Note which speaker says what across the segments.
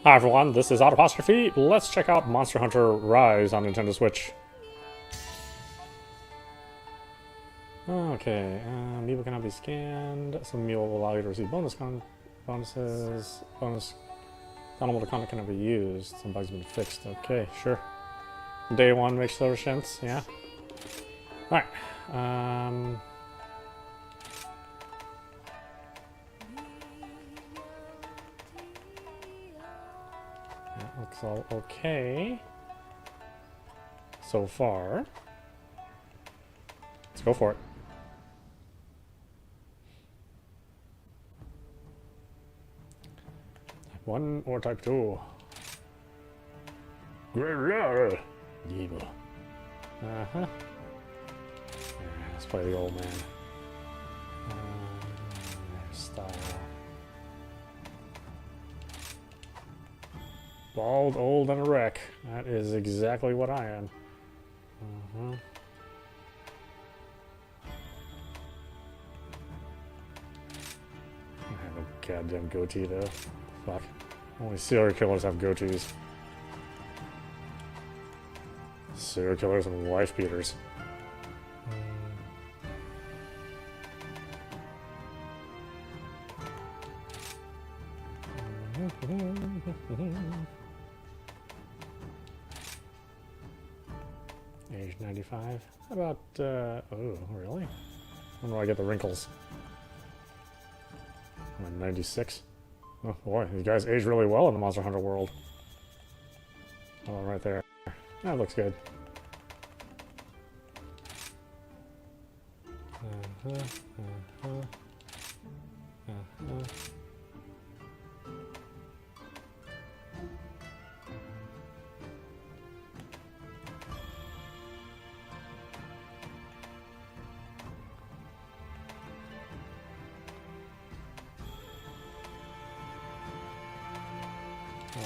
Speaker 1: Hi everyone, this is audap. Let's check out Monster Hunter Rise on Nintendo Switch. Okay, amiibo cannot be scanned. Some amiibo will allow you to receive bonuses. Bonus downloadable content cannot be used. Some bugs have been fixed. Okay, sure. Day one makes total sense, yeah. Alright. That looks all okay so far. Let's go for it. Type 1 or Type 2? Uh-huh. Let's play the old man. Style. Bald, old, and a wreck. That is exactly what I am. I have a goddamn goatee though. Fuck. Only serial killers have goatees. Serial killers and wife beaters. Age 95. How about, oh, really? When do I get the wrinkles? I'm 96. Oh boy, you guys age really well in the Monster Hunter world. Oh, right there. That looks good.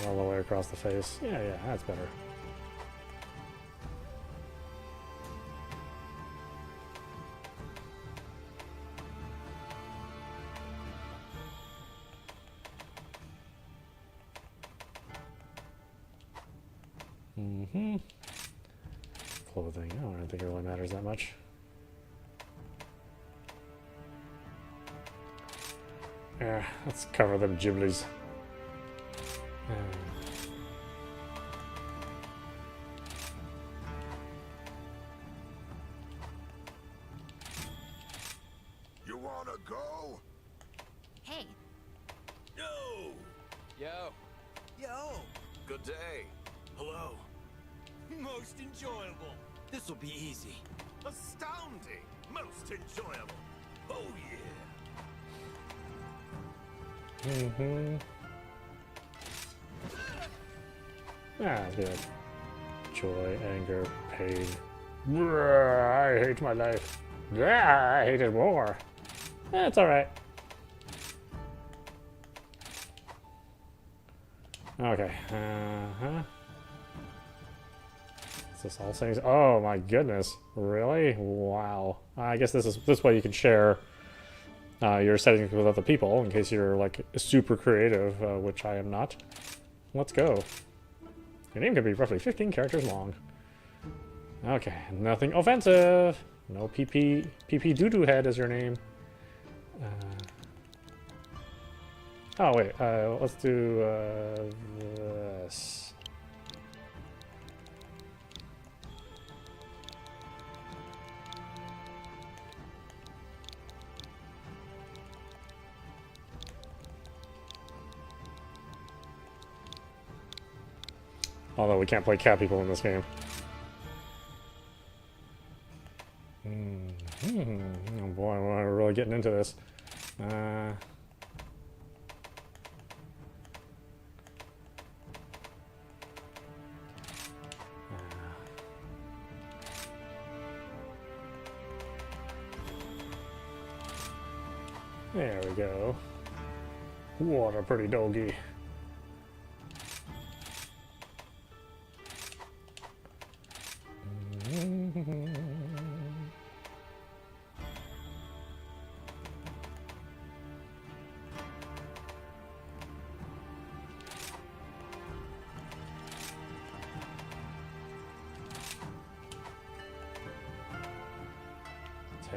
Speaker 1: All the way across the face. Yeah, that's better. Clothing. I don't think it really matters that much. Yeah, let's cover them giblies.
Speaker 2: You wanna go?
Speaker 3: Hey.
Speaker 2: Yo!
Speaker 4: Yo.
Speaker 2: Yo! Good day. Hello.
Speaker 4: Most enjoyable. This will be easy.
Speaker 2: Astounding! Most enjoyable. Oh yeah.
Speaker 1: Ah, good. Joy, anger, pain. I hate my life. I hate it more. It's alright. Okay. Is this all settings? Oh my goodness. Really? Wow. I guess this way you can share your settings with other people in case you're like super creative, which I am not. Let's go. Your name can be roughly 15 characters long. Okay, nothing offensive. No PP doo-doo head is your name. Oh wait, let's do this. Although we can't play cat people in this game. Oh boy, we're really getting into this. There we go. What a pretty doggy.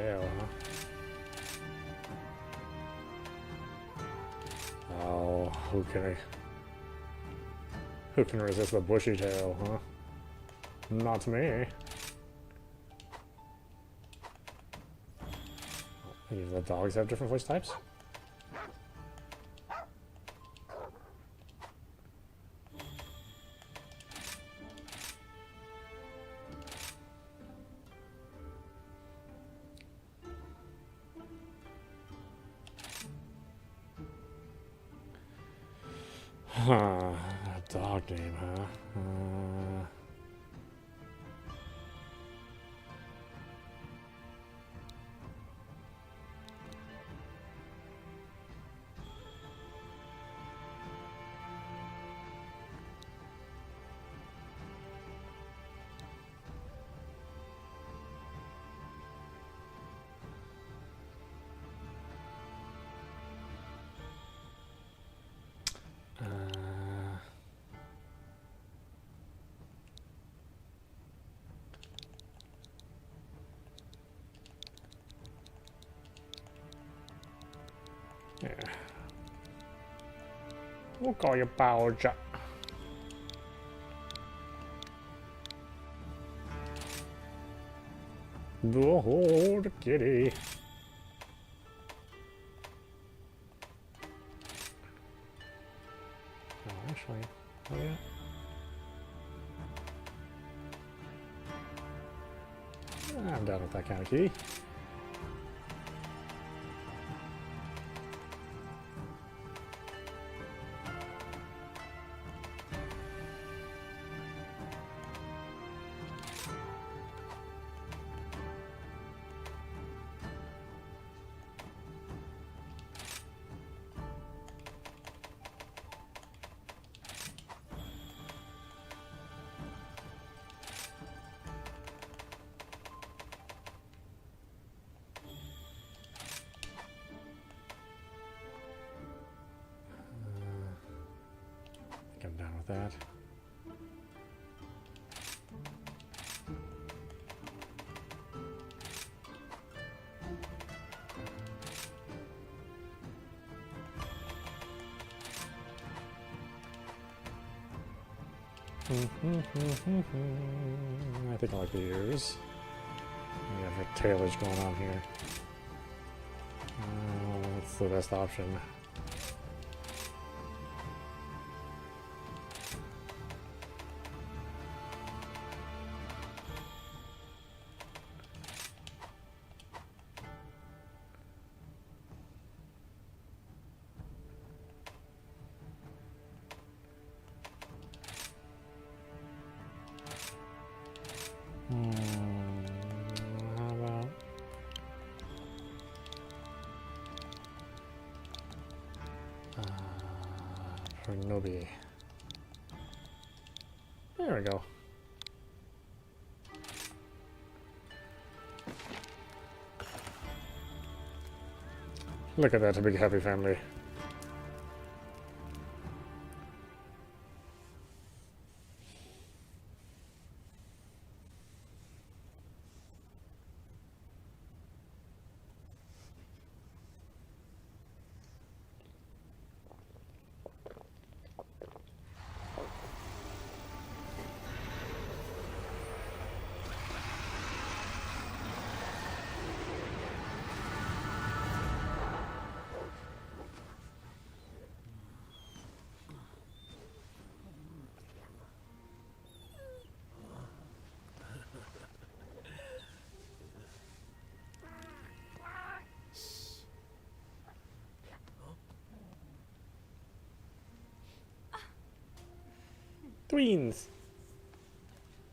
Speaker 1: tail, huh? Oh, who can resist the bushy tail, huh? Not me. Even the dogs have different voice types? Huh, dog name, huh? Yeah. We'll call you Bowja. Oh, the kitty. Oh, actually, oh yeah. I'm down with that kind of key. I'm down with that. I think I like the ears. We have a tailage going on here. That's the best option. How about Nobi? There we go. Look at that, a big happy family. Twins!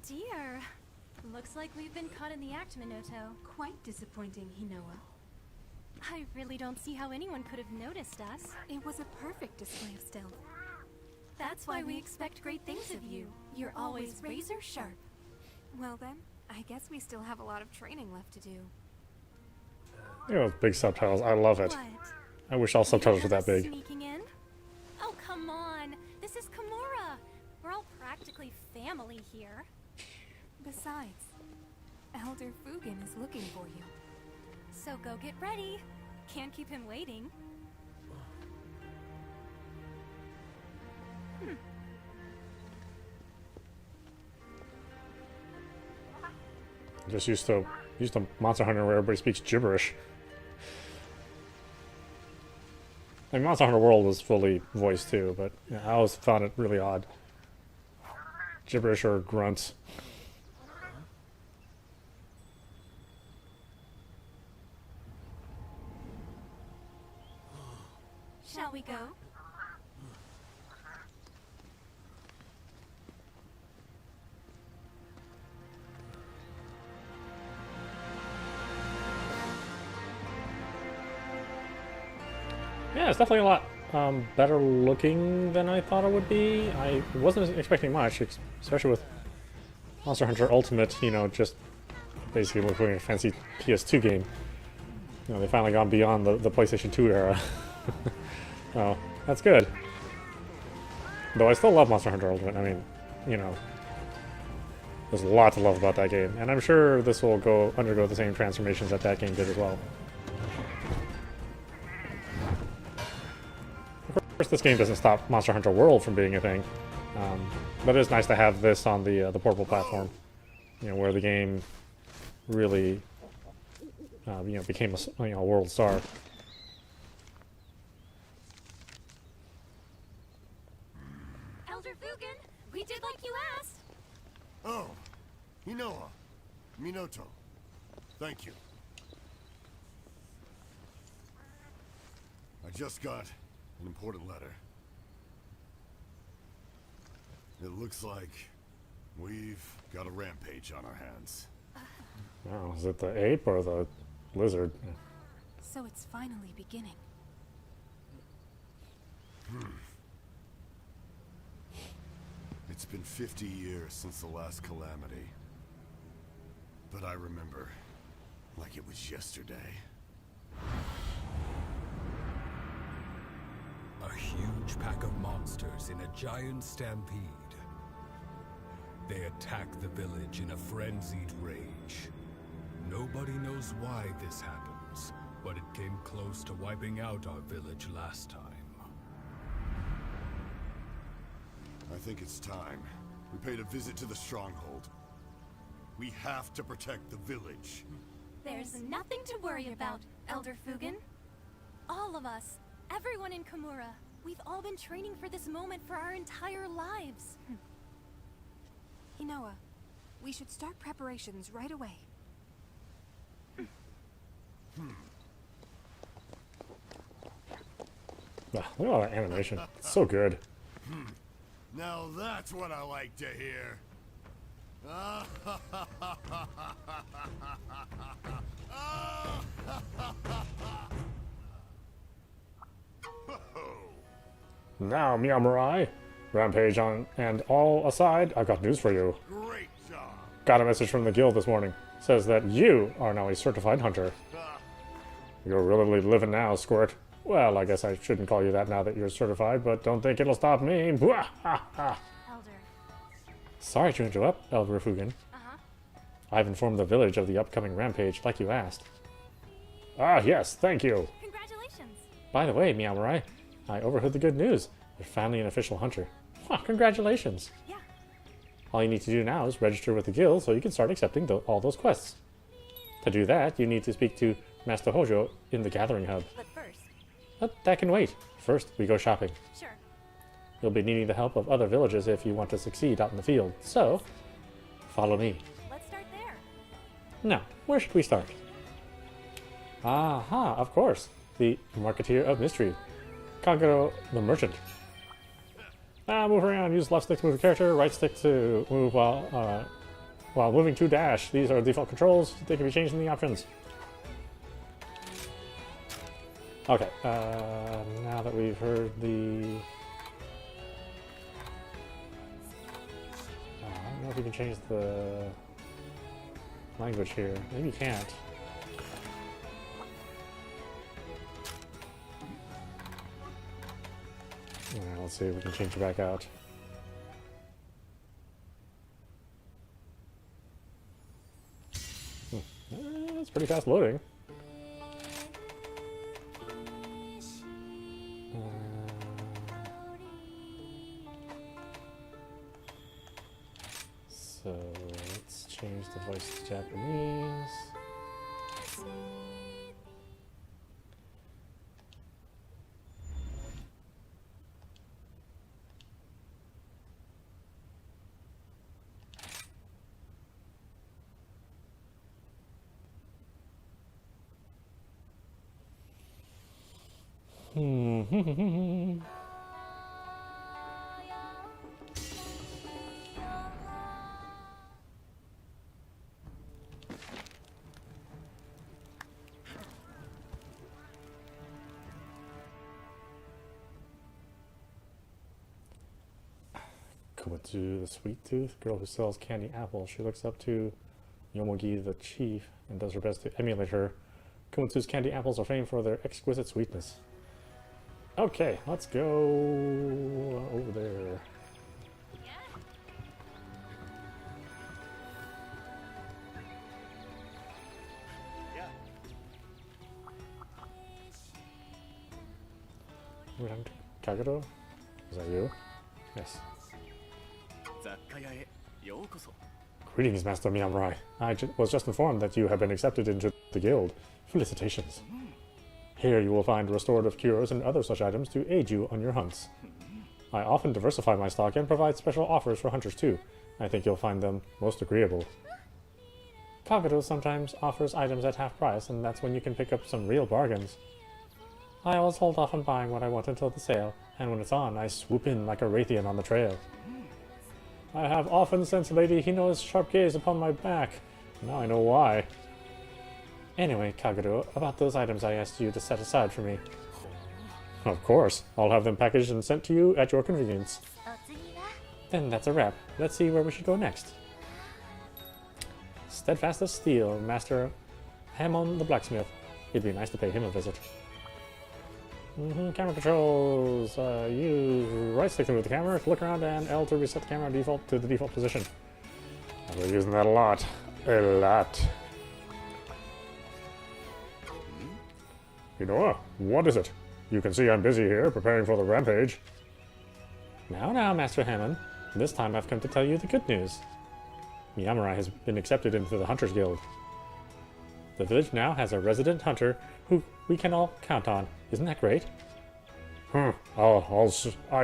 Speaker 3: Dear, looks like we've been caught in the act, Minoto.
Speaker 5: Quite disappointing, Hinoa.
Speaker 3: I really don't see how anyone could have noticed us.
Speaker 5: It was a perfect display of stealth.
Speaker 3: That's why we expect great things of you. You're always razor sharp.
Speaker 5: Well then, I guess we still have a lot of training left to do.
Speaker 1: Look at those big subtitles. I love it.
Speaker 3: What?
Speaker 1: I wish all subtitles were that big.
Speaker 3: Sneaking in? Oh, come on. This is Kamura. We're all practically family here.
Speaker 5: Besides, Elder Fugen is looking for you.
Speaker 3: So go get ready. Can't keep him waiting.
Speaker 1: Just used to Monster Hunter where everybody speaks gibberish. I mean, Monster Hunter World was fully voiced too, but yeah, I always found it really odd. Gibberish or grunts.
Speaker 3: Shall we go?
Speaker 1: Yeah, it's definitely a lot better looking than I thought it would be. I wasn't expecting much, especially with Monster Hunter Ultimate, you know, just basically looking at a fancy PS2 game. You know, they finally gone beyond the PlayStation 2 era. Oh, that's good. Though I still love Monster Hunter Ultimate. I mean, you know, there's a lot to love about that game. And I'm sure this will undergo the same transformations that game did as well. Of course, this game doesn't stop Monster Hunter World from being a thing. But it is nice to have this on the portable platform. You know, where the game really, you know, became a world star.
Speaker 3: Elder Fugen, we did like you asked.
Speaker 6: Oh, Inoa, Minoto, thank you. I just got an important letter. It looks like we've got a rampage on our hands.
Speaker 1: Oh, is it the ape or the lizard?
Speaker 5: So it's finally beginning.
Speaker 6: It's been 50 years since the last calamity. But I remember like it was yesterday.
Speaker 7: A huge pack of monsters in a giant stampede. They attack the village in a frenzied rage. Nobody knows why this happens, but it came close to wiping out our village last time.
Speaker 6: I think it's time. We paid a visit to the stronghold. We have to protect the village.
Speaker 3: There's nothing to worry about, Elder Fugen. All of us, everyone in Kamura, we've all been training for this moment for our entire lives.
Speaker 5: Inoa, we should start preparations right away.
Speaker 1: Look at all that animation. It's so good.
Speaker 6: Now that's what I like to hear.
Speaker 1: Now, Miyamurai, Rampage on and all aside, I've got news for you.
Speaker 6: Great job.
Speaker 1: Got a message from the guild this morning. Says that you are now a certified hunter. You're really living now, Squirt. Well, I guess I shouldn't call you that now that you're certified, but don't think it'll stop me.
Speaker 3: Elder.
Speaker 1: Sorry to interrupt, Elder Fugen. I've informed the village of the upcoming rampage, like you asked. Ah, yes, thank you.
Speaker 3: Congratulations.
Speaker 1: By the way, Miyamurai, I overheard the good news. You're finally an official hunter. Wow, congratulations.
Speaker 3: Yeah.
Speaker 1: All you need to do now is register with the guild so you can start accepting all those quests. To do that, you need to speak to Master Hojo in the Gathering Hub.
Speaker 3: But first,
Speaker 1: But that can wait. First, we go shopping.
Speaker 3: sure.
Speaker 1: You'll be needing the help of other villages if you want to succeed out in the field. So, follow me.
Speaker 3: Let's start there.
Speaker 1: Now, where should we start? Aha, of course. The Marketeer of Mystery. Kagero the Merchant. Move around. Use left stick to move the character, right stick to move while moving to dash. These are default controls. They can be changed in the options. Okay, now that we've heard the... I don't know if you can change the language here. Maybe you can't. Alright, let's see if we can change it back out. It's pretty fast loading. change the voice to Japanese. Komatsu, the sweet tooth girl who sells candy apples. She looks up to Yomogi, the chief, and does her best to emulate her. Komatsu's candy apples are famed for their exquisite sweetness. Okay, let's go over there. We're talking to Kagero? Is that you? Yes. Greetings, Master Miyamoto. I was just informed that you have been accepted into the guild. Felicitations. Here you will find restorative cures and other such items to aid you on your hunts. I often diversify my stock and provide special offers for hunters too. I think you'll find them most agreeable. Kagero sometimes offers items at half price, and that's when you can pick up some real bargains. I always hold off on buying what I want until the sale, and when it's on, I swoop in like a Raytheon on the trail. I have often sensed Lady Hino's sharp gaze upon my back. Now I know why. Anyway, Kagero, about those items I asked you to set aside for me. Of course. I'll have them packaged and sent to you at your convenience. Then that's a wrap. Let's see where we should go next. Steadfast as steel, Master Hamon the blacksmith. It'd be nice to pay him a visit. Camera controls. Use right stick to move the camera, look around, and L to reset the camera to the default position. I've been using that a lot. A lot. You know, what is it? You can see I'm busy here, preparing for the rampage. Now, Master Hamon. This time I've come to tell you the good news. Miyamoto has been accepted into the Hunters Guild. The village now has a resident hunter who we can all count on. Isn't that great? I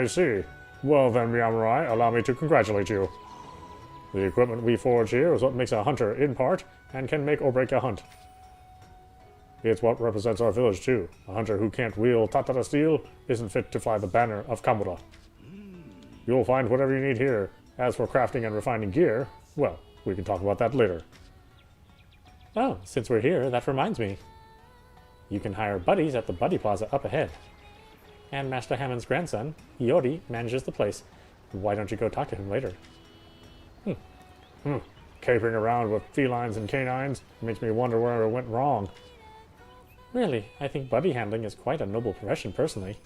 Speaker 1: see. Well then, Miyamoto, allow me to congratulate you. The equipment we forge here is what makes a hunter in part, and can make or break a hunt. It's what represents our village too. A hunter who can't wield tatara steel isn't fit to fly the banner of Kamura. You'll find whatever you need here. As for crafting and refining gear, well, we can talk about that later. Oh, since we're here, that reminds me. You can hire buddies at the Buddy Plaza up ahead. And Master Hamon's grandson, Iori, manages the place. Why don't you go talk to him later? Capering around with felines and canines makes me wonder where it went wrong. Really, I think buddy handling is quite a noble profession personally.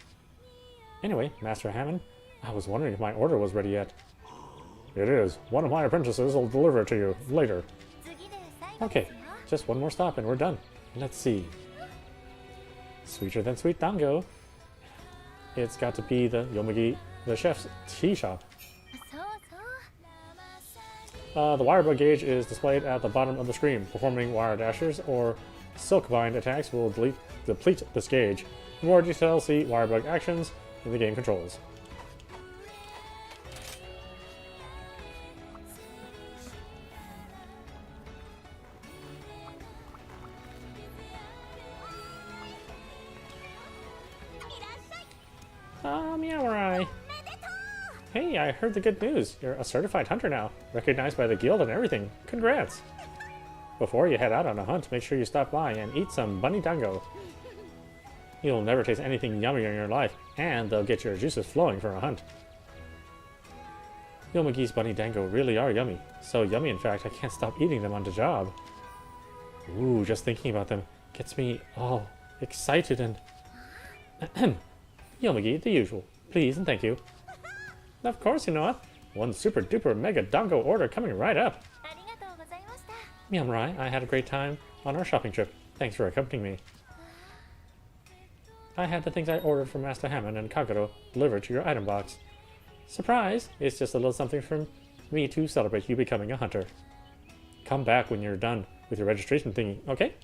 Speaker 1: Anyway, Master Hamon, I was wondering if my order was ready yet. It is. One of my apprentices will deliver it to you later. Okay, just one more stop and we're done. Let's see. Sweeter than sweet dango. It's got to be the Yomogi, the chef's tea shop. The wirebug gauge is displayed at the bottom of the screen. Performing wire dashers or silk bind attacks will deplete this gauge. For more details, see wirebug actions in the game controls. Miyamoto. Hey, I heard the good news. You're a certified hunter now, recognized by the guild and everything. Congrats! Before you head out on a hunt, make sure you stop by and eat some bunny dango. You'll never taste anything yummier in your life, and they'll get your juices flowing for a hunt. Yomogi's bunny dango really are yummy. So yummy, in fact, I can't stop eating them on the job. Ooh, just thinking about them gets me all excited and... Yomogi, the usual. Please and thank you. Of course, you know what? One super duper mega dango order coming right up. Miyamoto, I had a great time on our shopping trip. Thanks for accompanying me. I had the things I ordered from Master Hamon and Kagero delivered to your item box. Surprise! It's just a little something from me to celebrate you becoming a hunter. Come back when you're done with your registration thingy, okay?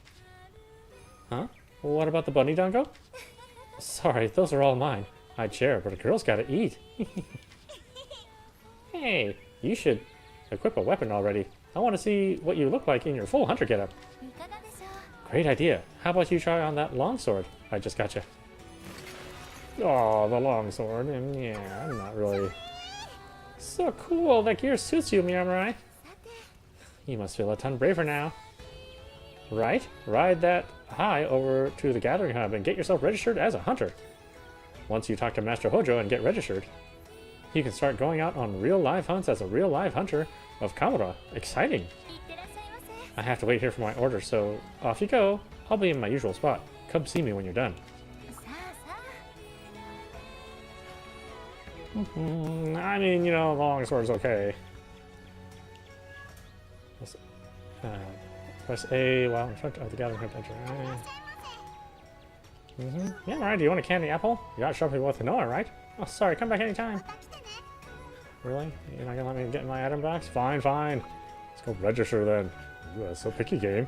Speaker 1: Huh? What about the bunny dongo? Sorry, those are all mine. I'd share, but a girl's gotta eat. Hey, you should equip a weapon already. I want to see what you look like in your full hunter getup. Great idea. How about you try on that longsword I just got you? Oh, the longsword. And yeah, I'm not really... So cool. That gear suits you, Miyamorai. You must feel a ton braver now. Right? Ride that high over to the gathering hub and get yourself registered as a hunter. Once you talk to Master Hojo and get registered, you can start going out on real live hunts as a real live hunter of Kamura. Exciting! I have to wait here for my order, so off you go. I'll be in my usual spot. Come see me when you're done. I mean, you know, the longsword's okay. Press A while in front of the gathering hub to enter. Yeah, alright, do you want a candy apple? You got shopping with Noah, right? Oh, sorry, come back anytime. Really? You're not gonna let me get in my item box? Fine, fine. Let's go register then. Ooh, that's so picky game.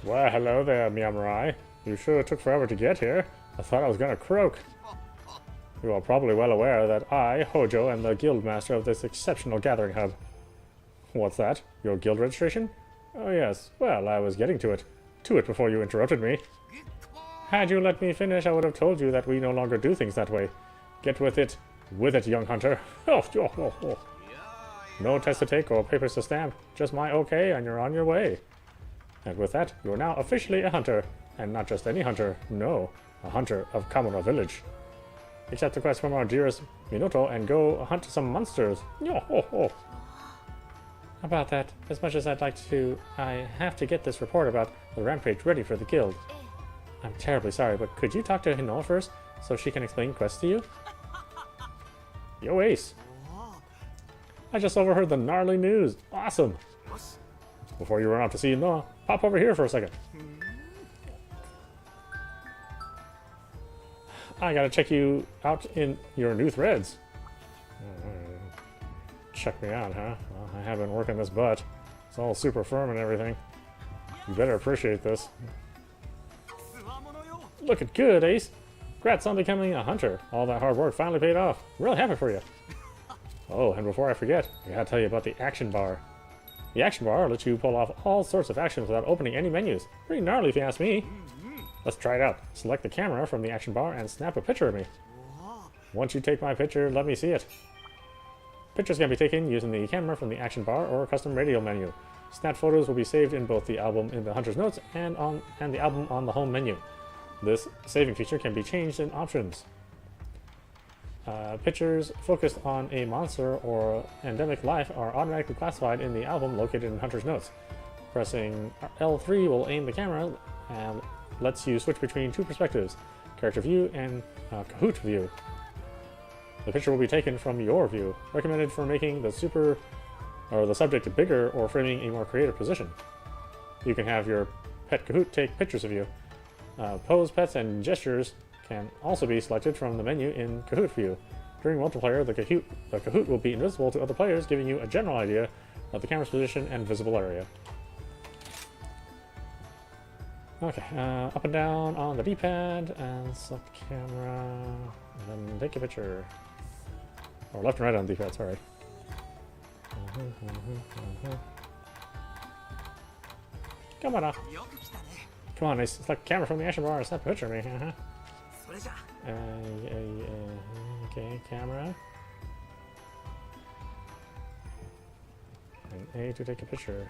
Speaker 1: Well, hello there, Miyamorai. You sure took forever to get here. I thought I was gonna croak. You are probably well aware that I, Hojo, am the guild master of this exceptional gathering hub. What's that? Your guild registration? Oh yes, well, I was getting to it. Before you interrupted me. Had you let me finish, I would have told you that we no longer do things that way. Get with it, young hunter. Oh. No test to take or papers to stamp. Just my okay, and you're on your way. And with that, you are now officially a hunter. And not just any hunter, no. A hunter of Kamura Village. Accept the quest from our dearest Minato and go hunt some monsters. How about that? As much as I'd like to, I have to get this report about the rampage ready for the guild. I'm terribly sorry, but could you talk to Hinoa first, so she can explain quests to you? Yo, Ace! I just overheard the gnarly news. Awesome! Before you run off to see Hinoa, pop over here for a second. I gotta check you out in your new threads. Check me out, huh? Well, I have been working this butt. It's all super firm and everything. You better appreciate this. Looking good, Ace. Congrats on becoming a hunter. All that hard work finally paid off. I'm really happy for you. Oh, and before I forget, I gotta tell you about the action bar. The action bar lets you pull off all sorts of actions without opening any menus. Pretty gnarly if you ask me. Let's try it out. Select the camera from the action bar and snap a picture of me. Once you take my picture, let me see it. Pictures can be taken using the camera from the action bar or a custom radial menu. Snapped photos will be saved in both the album in the Hunter's Notes and the album on the home menu. This saving feature can be changed in options. Pictures focused on a monster or endemic life are automatically classified in the album located in Hunter's Notes. Pressing L3 will aim the camera and lets you switch between two perspectives, character view and Kahoot view. The picture will be taken from your view, recommended for making the subject bigger or framing a more creative position. You can have your pet Kahoot take pictures of you. Pose, pets, and gestures can also be selected from the menu in Kahoot view. During multiplayer, the Kahoot will be invisible to other players, giving you a general idea of the camera's position and visible area. Okay, up and down on the D-pad, and select the camera, and then take a picture. Or left and right on the D-pad, sorry. Come on, come on, select the camera from the action bar and snap a picture of me. Okay, camera. And A to take a picture.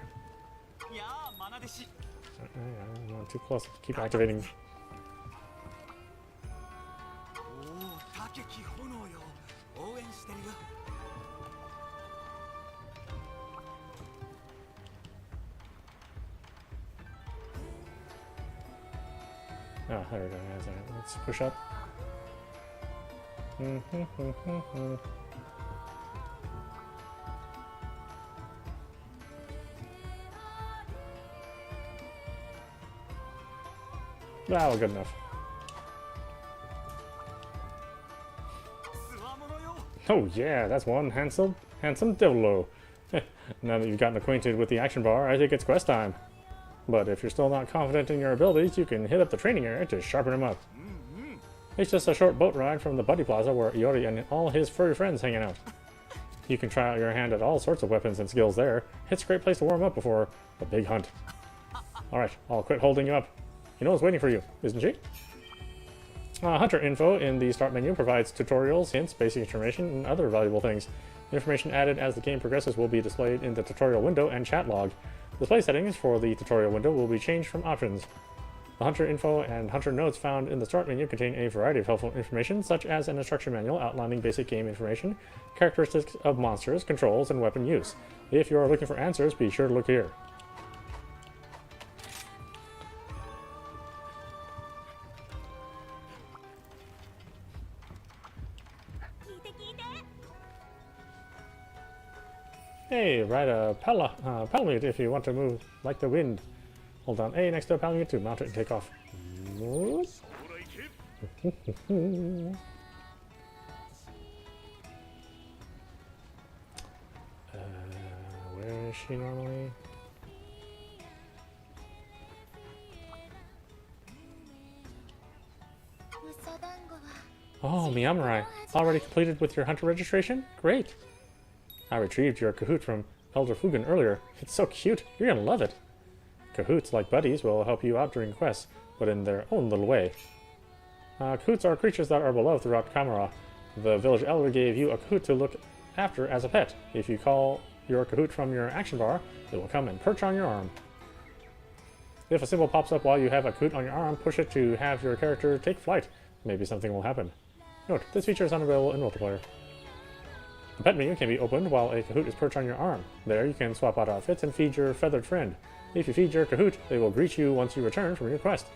Speaker 1: Not too close. Keep activating. Oh, there we go. Yeah, sorry. Let's push up. Ah, well, good enough. Oh yeah, that's one handsome devilo. Now that you've gotten acquainted with the action bar, I think it's quest time. But if you're still not confident in your abilities, you can hit up the training area to sharpen them up. It's just a short boat ride from the Buddy Plaza where Iori and all his furry friends hanging out. You can try out your hand at all sorts of weapons and skills there. It's a great place to warm up before the big hunt. Alright, I'll quit holding you up. You know what's waiting for you, isn't she? Hunter info in the start menu provides tutorials, hints, basic information, and other valuable things. Information added as the game progresses will be displayed in the tutorial window and chat log. Display settings for the tutorial window will be changed from options. The Hunter info and Hunter notes found in the start menu contain a variety of helpful information, such as an instruction manual outlining basic game information, characteristics of monsters, controls, and weapon use. If you are looking for answers, be sure to look here. Hey, ride a Palamute if you want to move like the wind. Hold down A next to a Palamute to mount it and take off. Where is she normally? Oh, Miyamurai. Already completed with your hunter registration? Great! I retrieved your Kahoot from Elder Fugen earlier. It's so cute. You're gonna love it. Kahoots, like buddies, will help you out during quests, but in their own little way. Kahoots are creatures that are beloved throughout Kamura. The village elder gave you a Kahoot to look after as a pet. If you call your Kahoot from your action bar, it will come and perch on your arm. If a symbol pops up while you have a Kahoot on your arm, push it to have your character take flight. Maybe something will happen. Note, this feature is unavailable in multiplayer. The pet menu can be opened while a Kahoot is perched on your arm. There, you can swap out outfits and feed your feathered friend. If you feed your Kahoot, they will greet you once you return from your quest.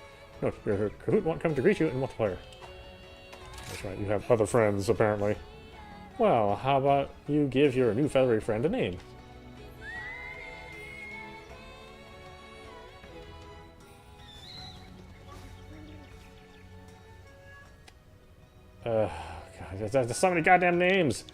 Speaker 1: Note, your Kahoot won't come to greet you in multiplayer. That's right, you have other friends, apparently. Well, how about you give your new feathery friend a name? God, there's so many goddamn names!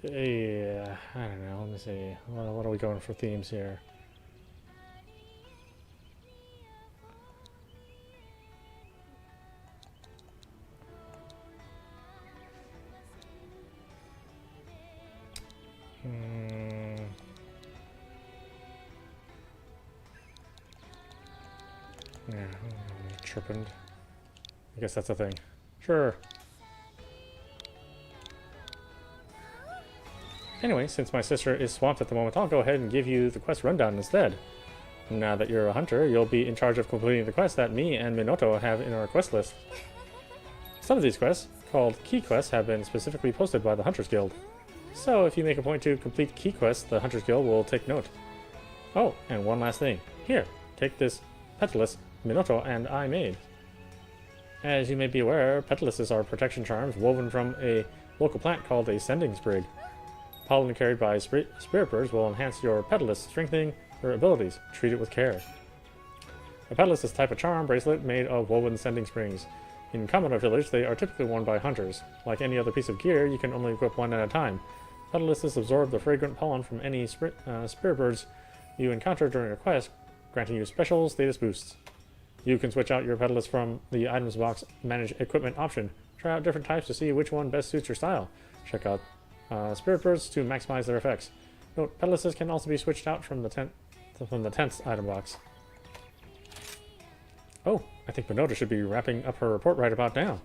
Speaker 1: Yeah, I don't know. Let me see. What are we going for themes here? Yeah, chirping. I guess that's a thing. Sure. Anyway, since my sister is swamped at the moment, I'll go ahead and give you the quest rundown instead. Now that you're a hunter, you'll be in charge of completing the quests that me and Minoto have in our quest list. Some of these quests, called key quests, have been specifically posted by the Hunters Guild. So if you make a point to complete key quests, the Hunters Guild will take note. Oh, and one last thing. Here, take this Petalus Minoto and I made. As you may be aware, Petaluses are protection charms woven from a local plant called a sending sprig. Pollen carried by spirit birds will enhance your Petalus, strengthening your abilities. Treat it with care. A Petalus is a type of charm bracelet made of woven sending springs. In Kamura Village, they are typically worn by hunters. Like any other piece of gear, you can only equip one at a time. Petaluses absorb the fragrant pollen from any spirit birds you encounter during a quest, granting you special status boosts. You can switch out your pedalist from the items box manage equipment option. Try out different types to see which one best suits your style. Check out spirit birds to maximize their effects. Note, pedalists can also be switched out from the tent's item box. Oh, I think Minota should be wrapping up her report right about now.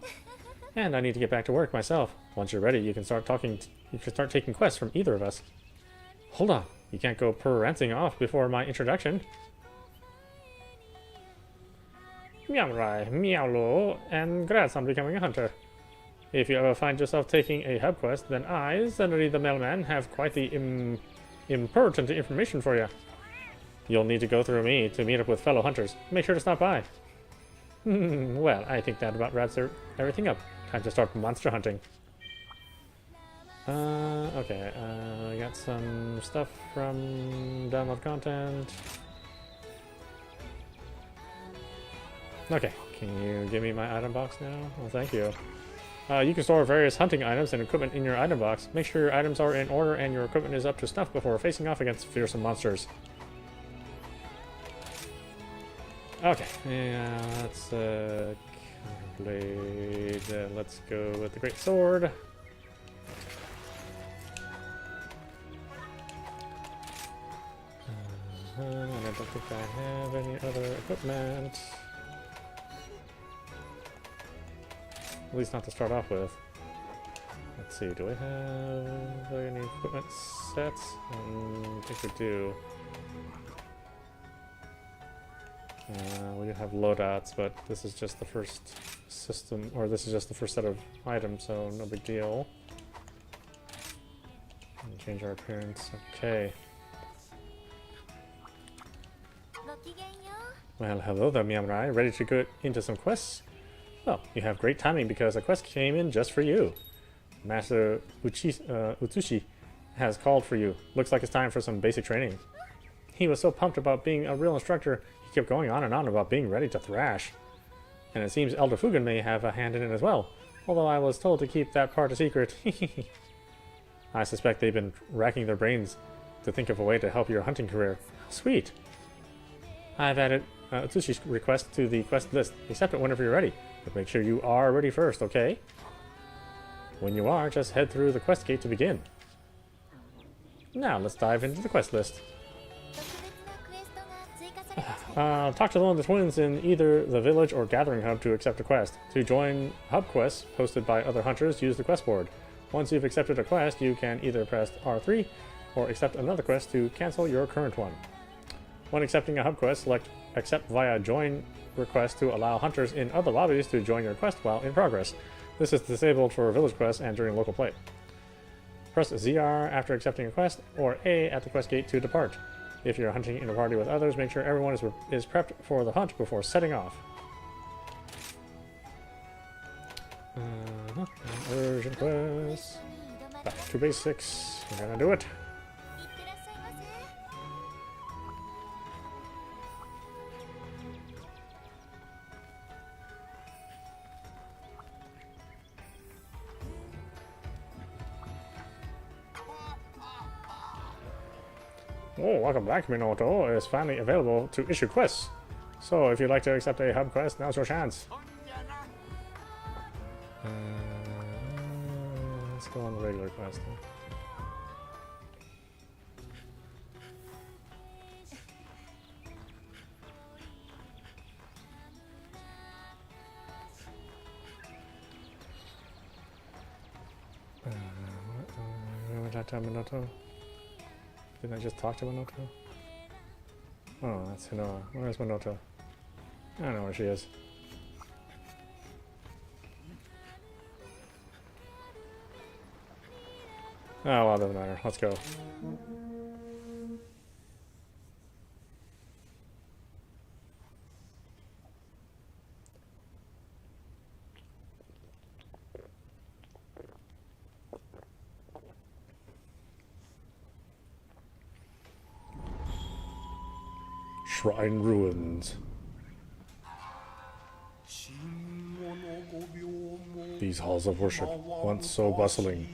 Speaker 1: And I need to get back to work myself. Once you're ready, you can start taking quests from either of us. Hold on, you can't go prancing off before my introduction. Meowrai, Meowlo, and congrats on becoming a hunter. If you ever find yourself taking a hub quest, then I, Zenry the mailman, have quite the important information for you. You'll need to go through me to meet up with fellow hunters. Make sure to stop by. Well, I think that about wraps everything up. Time to start monster hunting. Okay, I got some stuff from download content. Okay, can you give me my item box now? Oh, thank you. You can store various hunting items and equipment in your item box. Make sure your items are in order and your equipment is up to snuff before facing off against fearsome monsters. Okay, yeah, let's blade. Let's go with the great sword. And I don't think I have any other equipment. At least not to start off with. Let's see, do I have any equipment sets? I think we do. We do have loadouts, but this is just the first system, or this is just the first set of items, so no big deal. And change our appearance. Okay. Well, hello there, Miyamorai. Ready to go into some quests? Well, you have great timing because a quest came in just for you. Master Utsushi has called for you. Looks like it's time for some basic training. He was so pumped about being a real instructor, he kept going on and on about being ready to thrash. And it seems Elder Fugen may have a hand in it as well, although I was told to keep that part a secret. I suspect they've been racking their brains to think of a way to help your hunting career. Sweet! I've added Utsushi's request to the quest list. Accept it whenever you're ready, but make sure you are ready first, okay? When you are, just head through the quest gate to begin. Now, let's dive into the quest list. Talk to one of the twins in either the village or gathering hub to accept a quest. To join hub quests posted by other hunters, use the quest board. Once you've accepted a quest, you can either press R3 or accept another quest to cancel your current one. When accepting a hub quest, select Accept via Join request to allow hunters in other lobbies to join your quest while in progress. This is disabled for village quests and during local play. Press ZR after accepting a quest, or A at the quest gate to depart. If you're hunting in a party with others, make sure everyone is prepped for the hunt before setting off. Urgent quest. Back to basics. We're gonna do it. Oh, welcome back, Minato is finally available to issue quests. So, if you'd like to accept a hub quest, now's your chance. Let's go on the regular quest. Minato. Didn't I just talk to Minoto? Oh, that's Hinoa. Where's Minoto? I don't know where she is. Oh, well, doesn't matter. Let's go. Shrine ruins. These halls of worship, once so bustling,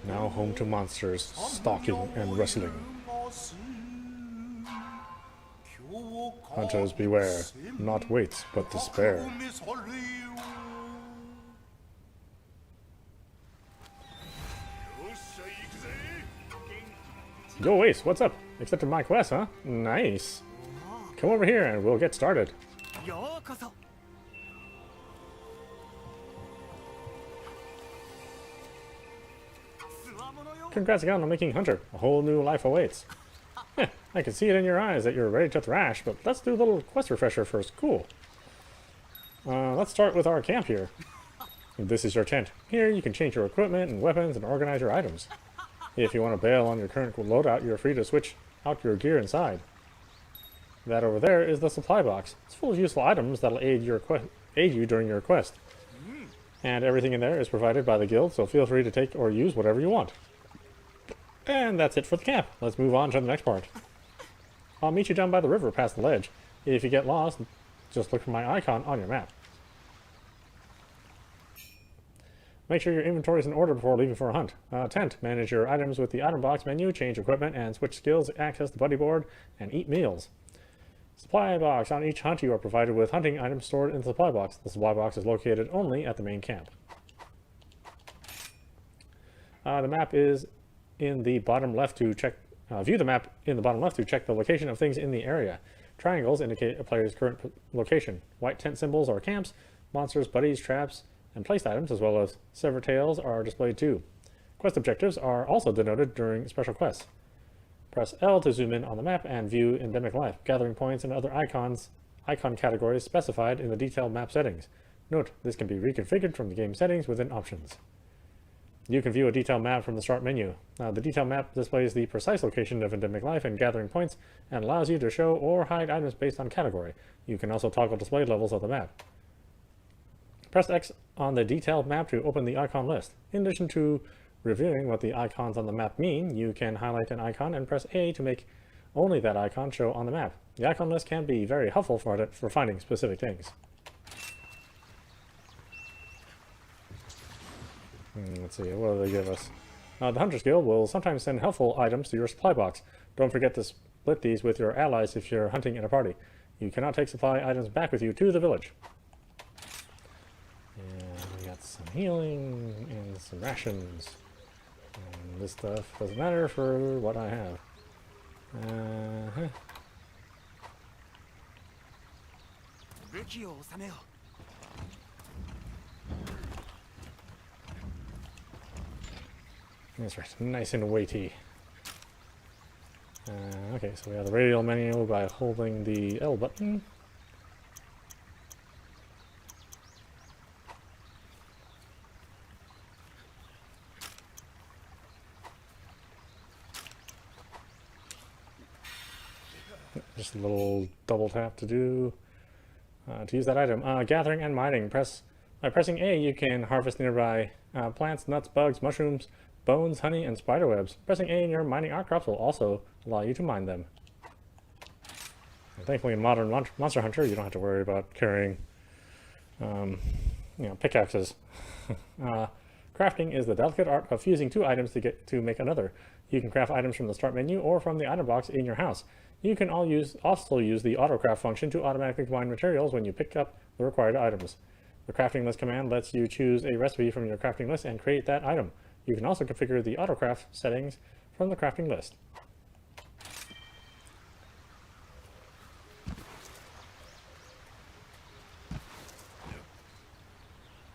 Speaker 1: now home to monsters, stalking and wrestling. Hunters beware, not weights, but despair. Yo, Ace, what's up? Accepted my quest, huh? Nice. Come over here and we'll get started.
Speaker 4: ようこそ
Speaker 1: Congrats again on making Hunter. A whole new life awaits. Heh, I can see it in your eyes that you're ready to thrash, but let's do a little quest refresher first. Cool. Let's start with our camp here. This is your tent. Here you can change your equipment and weapons and organize your items. If you want to bail on your current loadout, you're free to switch out your gear inside. That over there is the supply box. It's full of useful items that'll aid you during your quest. And everything in there is provided by the guild, so feel free to take or use whatever you want. And that's it for the camp. Let's move on to the next part. I'll meet you down by the river past the ledge. If you get lost, just look for my icon on your map. Make sure your inventory is in order before leaving for a hunt. Tent. Manage your items with the item box menu, change equipment, and switch skills, access the buddy board, and eat meals. Supply box. On each hunt, you are provided with hunting items stored in the supply box. The supply box is located only at the main camp. The map is in the bottom left to check. View the map in the bottom left to check the location of things in the area. Triangles indicate a player's current location. White tent symbols are camps. Monsters, buddies, traps, and placed items, as well as severed tails, are displayed too. Quest objectives are also denoted during special quests. Press L to zoom in on the map and view endemic life, gathering points, and other icon categories specified in the detailed map settings. Note, this can be reconfigured from the game settings within options. You can view a detailed map from the start menu. The detailed map displays the precise location of endemic life and gathering points and allows you to show or hide items based on category. You can also toggle display levels of the map. Press X on the detailed map to open the icon list. In addition to reviewing what the icons on the map mean, you can highlight an icon and press A to make only that icon show on the map. The icon list can be very helpful for finding specific things. Let's see, what do they give us? The Hunter's Guild will sometimes send helpful items to your supply box. Don't forget to split these with your allies if you're hunting in a party. You cannot take supply items back with you to the village. And we got some healing and some rations. And this stuff doesn't matter for what I have. That's right, nice and weighty. Okay, so we have the radial menu by holding the L button. Just a little double tap to do to use that item. Gathering and mining. By pressing A, you can harvest nearby plants, nuts, bugs, mushrooms, bones, honey, and spider webs. Pressing A in your mining outcrops will also allow you to mine them. And thankfully, in modern Monster Hunter, you don't have to worry about carrying, pickaxes. Crafting is the delicate art of fusing two items to make another. You can craft items from the start menu or from the item box in your house. You can also use the autocraft function to automatically combine materials when you pick up the required items. The crafting list command lets you choose a recipe from your crafting list and create that item. You can also configure the autocraft settings from the crafting list.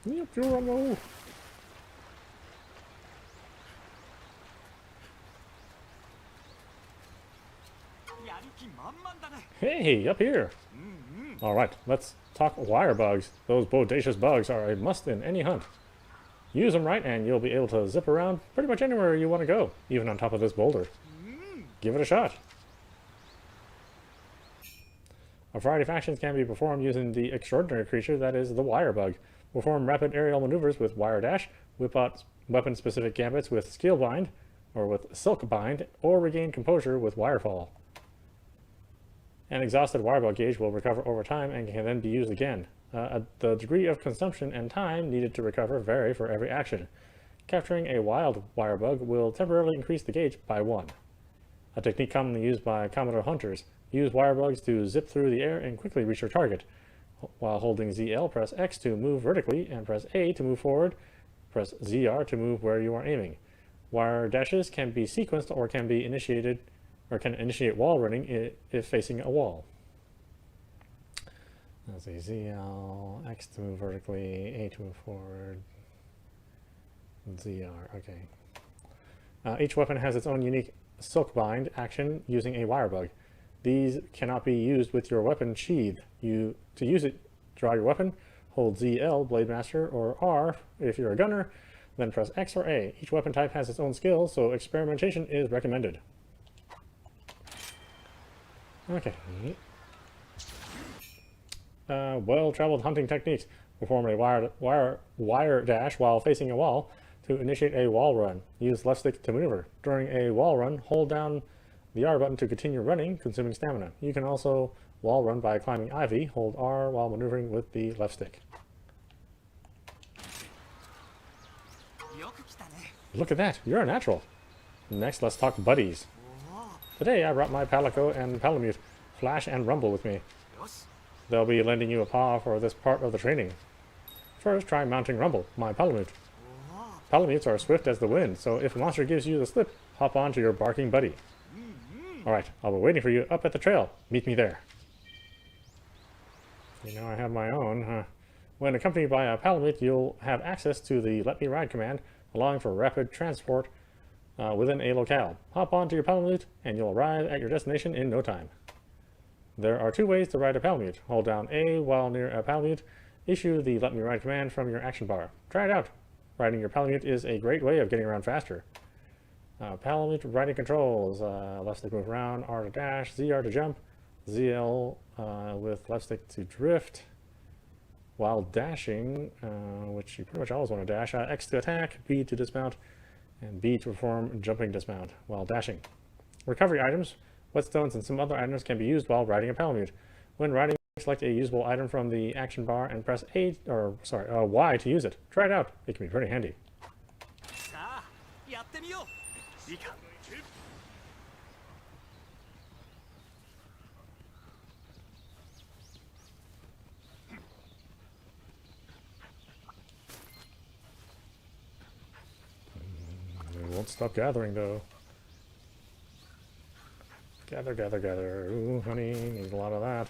Speaker 1: Yep, you're on the move. Hey, up here. All right, let's talk wire bugs. Those bodacious bugs are a must in any hunt. Use them right and you'll be able to zip around pretty much anywhere you want to go, even on top of this boulder. Give it a shot. A variety of actions can be performed using the extraordinary creature that is the wire bug. Perform rapid aerial maneuvers with wire dash, whip out weapon-specific gambits with skill bind, or with silk bind, or regain composure with wire fall. An exhausted wire bug gauge will recover over time and can then be used again. The degree of consumption and time needed to recover vary for every action. Capturing a wild wire bug will temporarily increase the gauge by 1. a technique commonly used by Kamura hunters. Use wire bugs to zip through the air and quickly reach your target. While holding ZL, press X to move vertically and press A to move forward. Press ZR to move where you are aiming. Wire dashes can be sequenced or can be initiated or can initiate wall running if facing a wall. Let's see, ZL, X to move vertically, A to move forward, ZR, okay. Each weapon has its own unique silk bind action using a wire bug. These cannot be used with your weapon sheath. To use it, draw your weapon, hold ZL, Blade Master, or R if you're a gunner, then press X or A. Each weapon type has its own skill, so experimentation is recommended. Okay. Well-traveled hunting techniques. Perform a wire dash while facing a wall to initiate a wall run. Use left stick to maneuver. During a wall run, hold down the R button to continue running, consuming stamina. You can also wall run by climbing ivy. Hold R while maneuvering with the left stick. Look at that, you're a natural. Next, let's talk buddies. Today I brought my Palico and Palamute, Flash and Rumble with me. They'll be lending you a paw for this part of the training. First, try mounting Rumble, my Palamute. Palamutes are swift as the wind, so if a monster gives you the slip, hop on to your barking buddy. Alright, I'll be waiting for you up at the trail. Meet me there. You know I have my own, huh? When accompanied by a Palamute, you'll have access to the Let Me Ride command, allowing for rapid transport within a locale. Hop onto your Palamute, and you'll arrive at your destination in no time. There are two ways to ride a Palamute. Hold down A while near a Palamute. Issue the Let Me Ride command from your action bar. Try it out. Riding your Palamute is a great way of getting around faster. Palamute riding controls. Left stick move around, R to dash, ZR to jump, ZL with left stick to drift. While dashing, which you pretty much always want to dash, X to attack, B to dismount, and B to perform jumping dismount while dashing. Recovery items, whetstones, and some other items can be used while riding a Palamute. When riding, select a usable item from the action bar and press Y to use it. Try it out. It can be pretty handy. We won't stop gathering though. Gather, gather, gather. Ooh, honey, need a lot of that.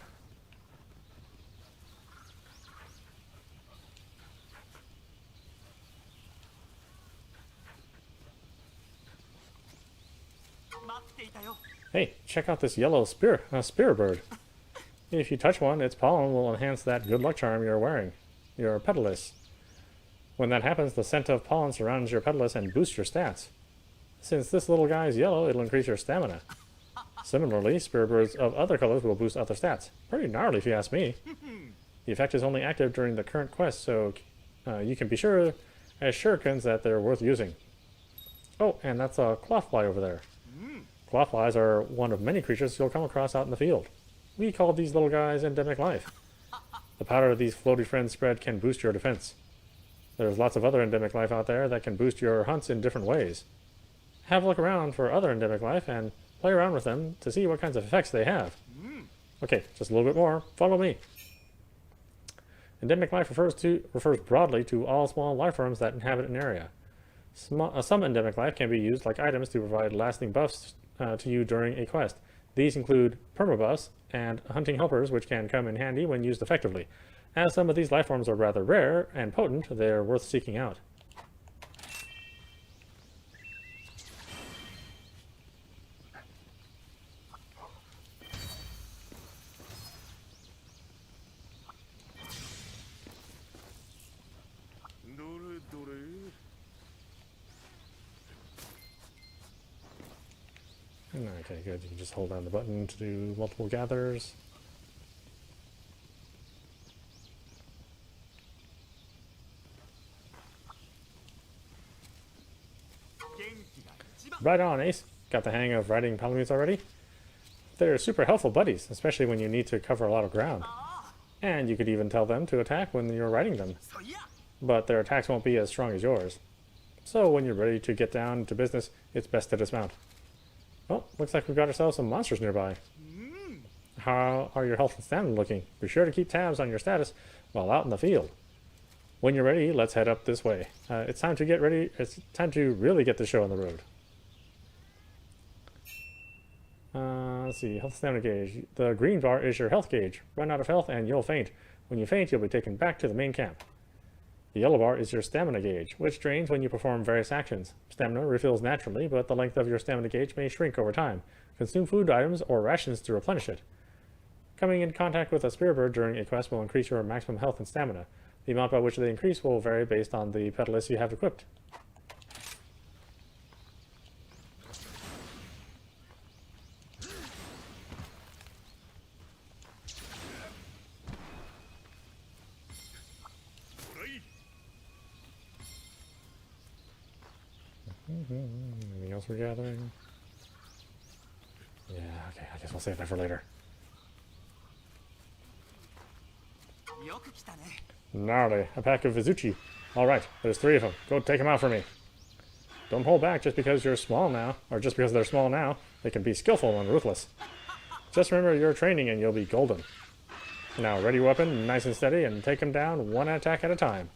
Speaker 1: Hey, check out this yellow spear bird. If you touch one, its pollen will enhance that good luck charm you're wearing, your petalus. When that happens, the scent of pollen surrounds your petalus and boosts your stats. Since this little guy is yellow, it'll increase your stamina. Similarly, spear birds of other colors will boost other stats. Pretty gnarly if you ask me. The effect is only active during the current quest, so you can be sure as shurikens that they're worth using. Oh, and that's a clothfly over there. Clothflies are one of many creatures you'll come across out in the field. We call these little guys endemic life. The powder these floaty friends spread can boost your defense. There's lots of other endemic life out there that can boost your hunts in different ways. Have a look around for other endemic life and play around with them to see what kinds of effects they have. Okay, just a little bit more. Follow me. Endemic life refers broadly to all small life forms that inhabit an area. Some endemic life can be used like items to provide lasting buffs to you during a quest. These include permabuffs and hunting helpers, which can come in handy when used effectively. As some of these life forms are rather rare and potent, they're worth seeking out. Okay, good. You can just hold down the button to do multiple gathers. Right on, Ace. Got the hang of riding Palamutes already? They're super helpful buddies, especially when you need to cover a lot of ground. And you could even tell them to attack when you're riding them. But their attacks won't be as strong as yours. So when you're ready to get down to business, it's best to dismount. Oh, looks like we've got ourselves some monsters nearby. How are your health and stamina looking? Be sure to keep tabs on your status while out in the field. When you're ready, let's head up this way. It's time to get ready. It's time to really get the show on the road. Let's see, health stamina gauge. The green bar is your health gauge. Run out of health and you'll faint. When you faint, you'll be taken back to the main camp. The yellow bar is your stamina gauge, which drains when you perform various actions. Stamina refills naturally, but the length of your stamina gauge may shrink over time. Consume food items or rations to replenish it. Coming in contact with a spear bird during a quest will increase your maximum health and stamina. The amount by which they increase will vary based on the pet list you have equipped. Anything else we're gathering? Yeah, okay, I guess we'll save that for later. Gnarly, a pack of Vizuchi. Alright, there's 3 of them. Go take them out for me. Don't hold back just because you're small now, or just because they're small now. They can be skillful and ruthless. Just remember your training and you'll be golden. Now, ready your weapon, nice and steady, and take them down one attack at a time.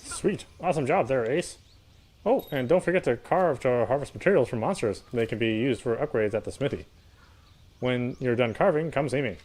Speaker 1: Sweet. Awesome job there, Ace. Oh, and don't forget to carve to harvest materials from monsters. They can be used for upgrades at the smithy. When you're done carving, come see me.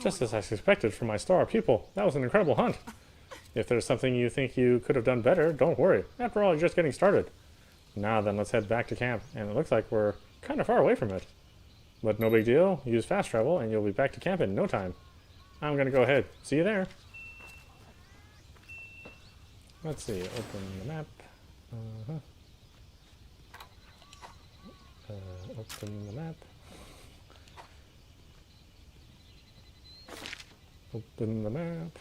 Speaker 1: Just as I suspected from my star pupil. That was an incredible hunt. If there's something you think you could have done better, don't worry. After all, you're just getting started. Now then, let's head back to camp. And it looks like we're kind of far away from it. But no big deal. Use fast travel and you'll be back to camp in no time. I'm going to go ahead. See you there. Let's see. Open the map. Open the map. Open the map.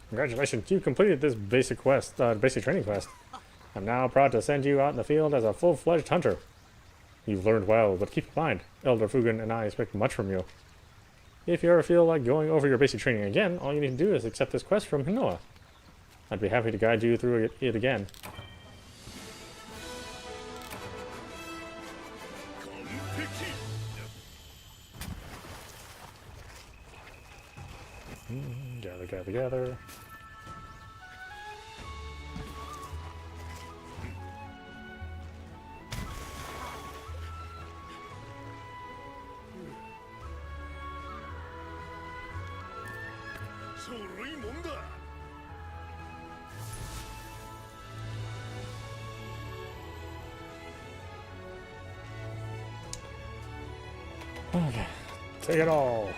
Speaker 1: Congratulations, you completed this basic quest, basic training quest. I'm now proud to send you out in the field as a full-fledged hunter. You've learned well, but keep in mind, Elder Fugen and I expect much from you. If you ever feel like going over your basic training again, all you need to do is accept this quest from Hinoa. I'd be happy to guide you through it again. Gather, gather, gather. Okay, take it all.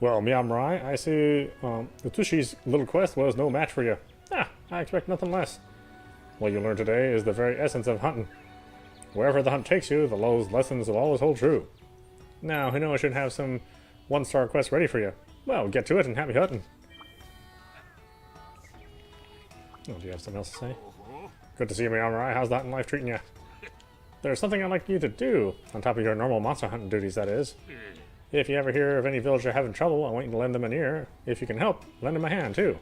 Speaker 1: Well, Miyamorai, I see Utsushi's little quest was no match for you. Ah, I expect nothing less. What you learned today is the very essence of hunting. Wherever the hunt takes you, those lessons will always hold true. Now, I know I should have some one-star quests ready for you. Well, get to it and happy hunting. Oh, do you have something else to say? Good to see you, Miyamorai. How's that in life treating you? There's something I'd like you to do, on top of your normal monster hunting duties, that is. If you ever hear of any villager having trouble, I want you to lend them an ear. If you can help, lend them a hand, too.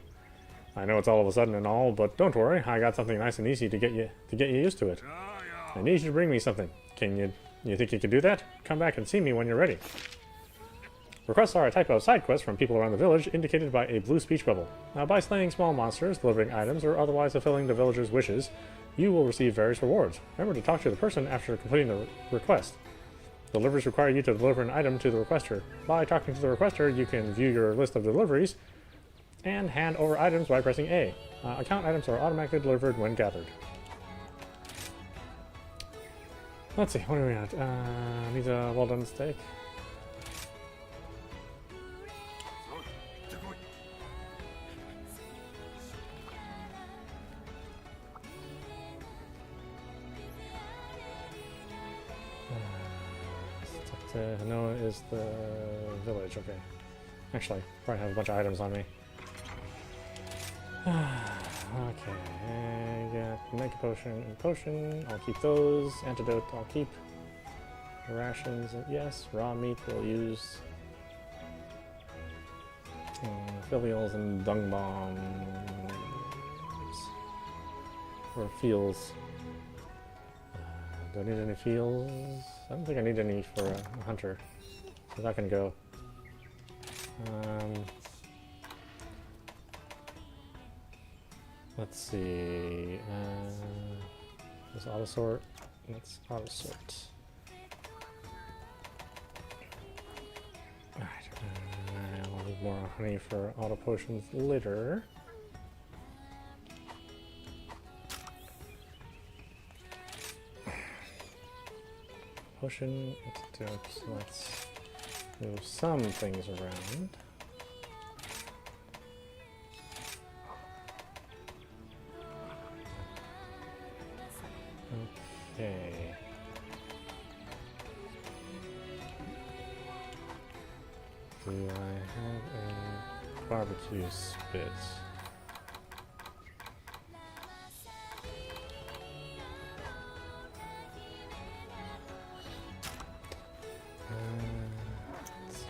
Speaker 1: I know it's all of a sudden and all, but don't worry, I got something nice and easy to get you used to it. I need you to bring me something. You think you can do that? Come back and see me when you're ready. Requests are a type of side quest from people around the village, indicated by a blue speech bubble. Now, by slaying small monsters, delivering items, or otherwise fulfilling the villagers' wishes, you will receive various rewards. Remember to talk to the person after completing the request. Deliveries require you to deliver an item to the requester. By talking to the requester, you can view your list of deliveries and hand over items by pressing A. Account items are automatically delivered when gathered. Let's see, what are we at? Needs a well-done steak. No, is the village, okay. Actually, probably have a bunch of items on me. Okay, got Mega Potion and Potion. I'll keep those. Antidote, I'll keep. Rations, yes. Raw meat, we'll use. Filials and dung bombs. Or feels. Do I need any feels? I don't think I need any for a hunter. So that can go. Let's see. Let's auto sort. Let's auto sort. Alright. I'll need more honey for auto potions later. Potion, let's move some things around. Okay. Do I have a barbecue spit? Let's see.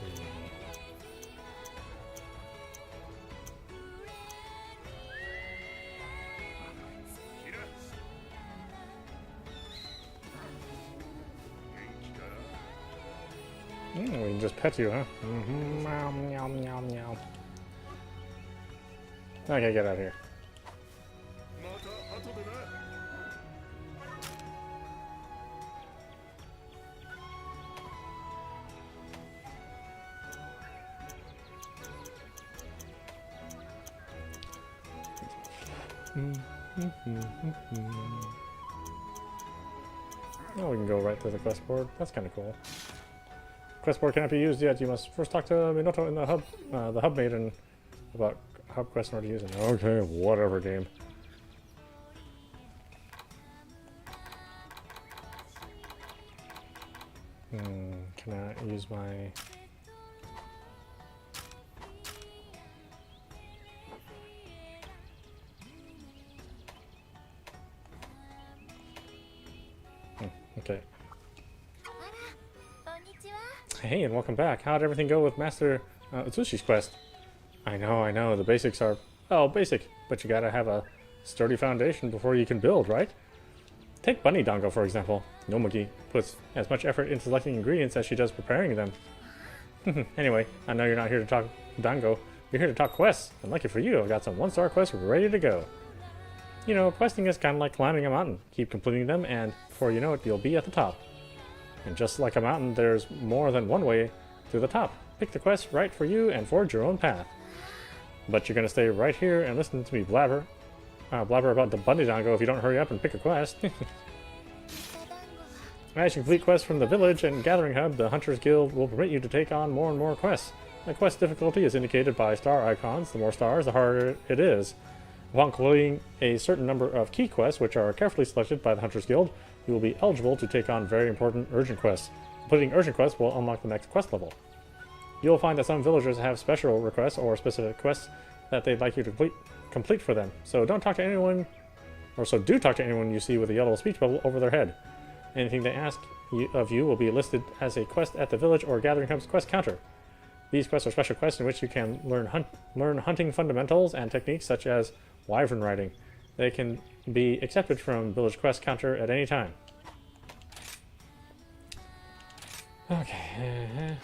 Speaker 1: We can just pet you, huh? Meow, meow, meow, meow. Okay, get out of here. Oh, we can go right through the quest board. That's kind of cool. Quest board cannot be used yet. You must first talk to Minoto in the hub maiden about hub quest in order to use it. Okay, whatever, game. Can I use my... Okay. Hey, and welcome back. How'd everything go with Master Utsushi's quest? I know, the basics are, well, basic, but you gotta have a sturdy foundation before you can build, right? Take Bunny Dango, for example. Nomugi puts as much effort into selecting ingredients as she does preparing them. Anyway, I know you're not here to talk Dango, you're here to talk quests, and lucky for you, I've got some one-star quests ready to go. You know, questing is kind of like climbing a mountain. Keep completing them, and before you know it, you'll be at the top. And just like a mountain, there's more than one way to the top. Pick the quest right for you and forge your own path. But you're going to stay right here and listen to me blabber about the Bunny Dango if you don't hurry up and pick a quest. As you complete quests from the village and gathering hub, the Hunters Guild will permit you to take on more and more quests. The quest difficulty is indicated by star icons. The more stars, the harder it is. Upon completing a certain number of key quests, which are carefully selected by the Hunters Guild, you will be eligible to take on very important urgent quests. Completing urgent quests will unlock the next quest level. You will find that some villagers have special requests or specific quests that they'd like you to complete for them. So don't talk to anyone, or so do talk to anyone you see with a yellow speech bubble over their head. Anything they ask of you will be listed as a quest at the village or gathering hub's quest counter. These quests are special quests in which you can learn hunting fundamentals and techniques such as wyvern riding. They can be accepted from village quest counter at any time. Okay.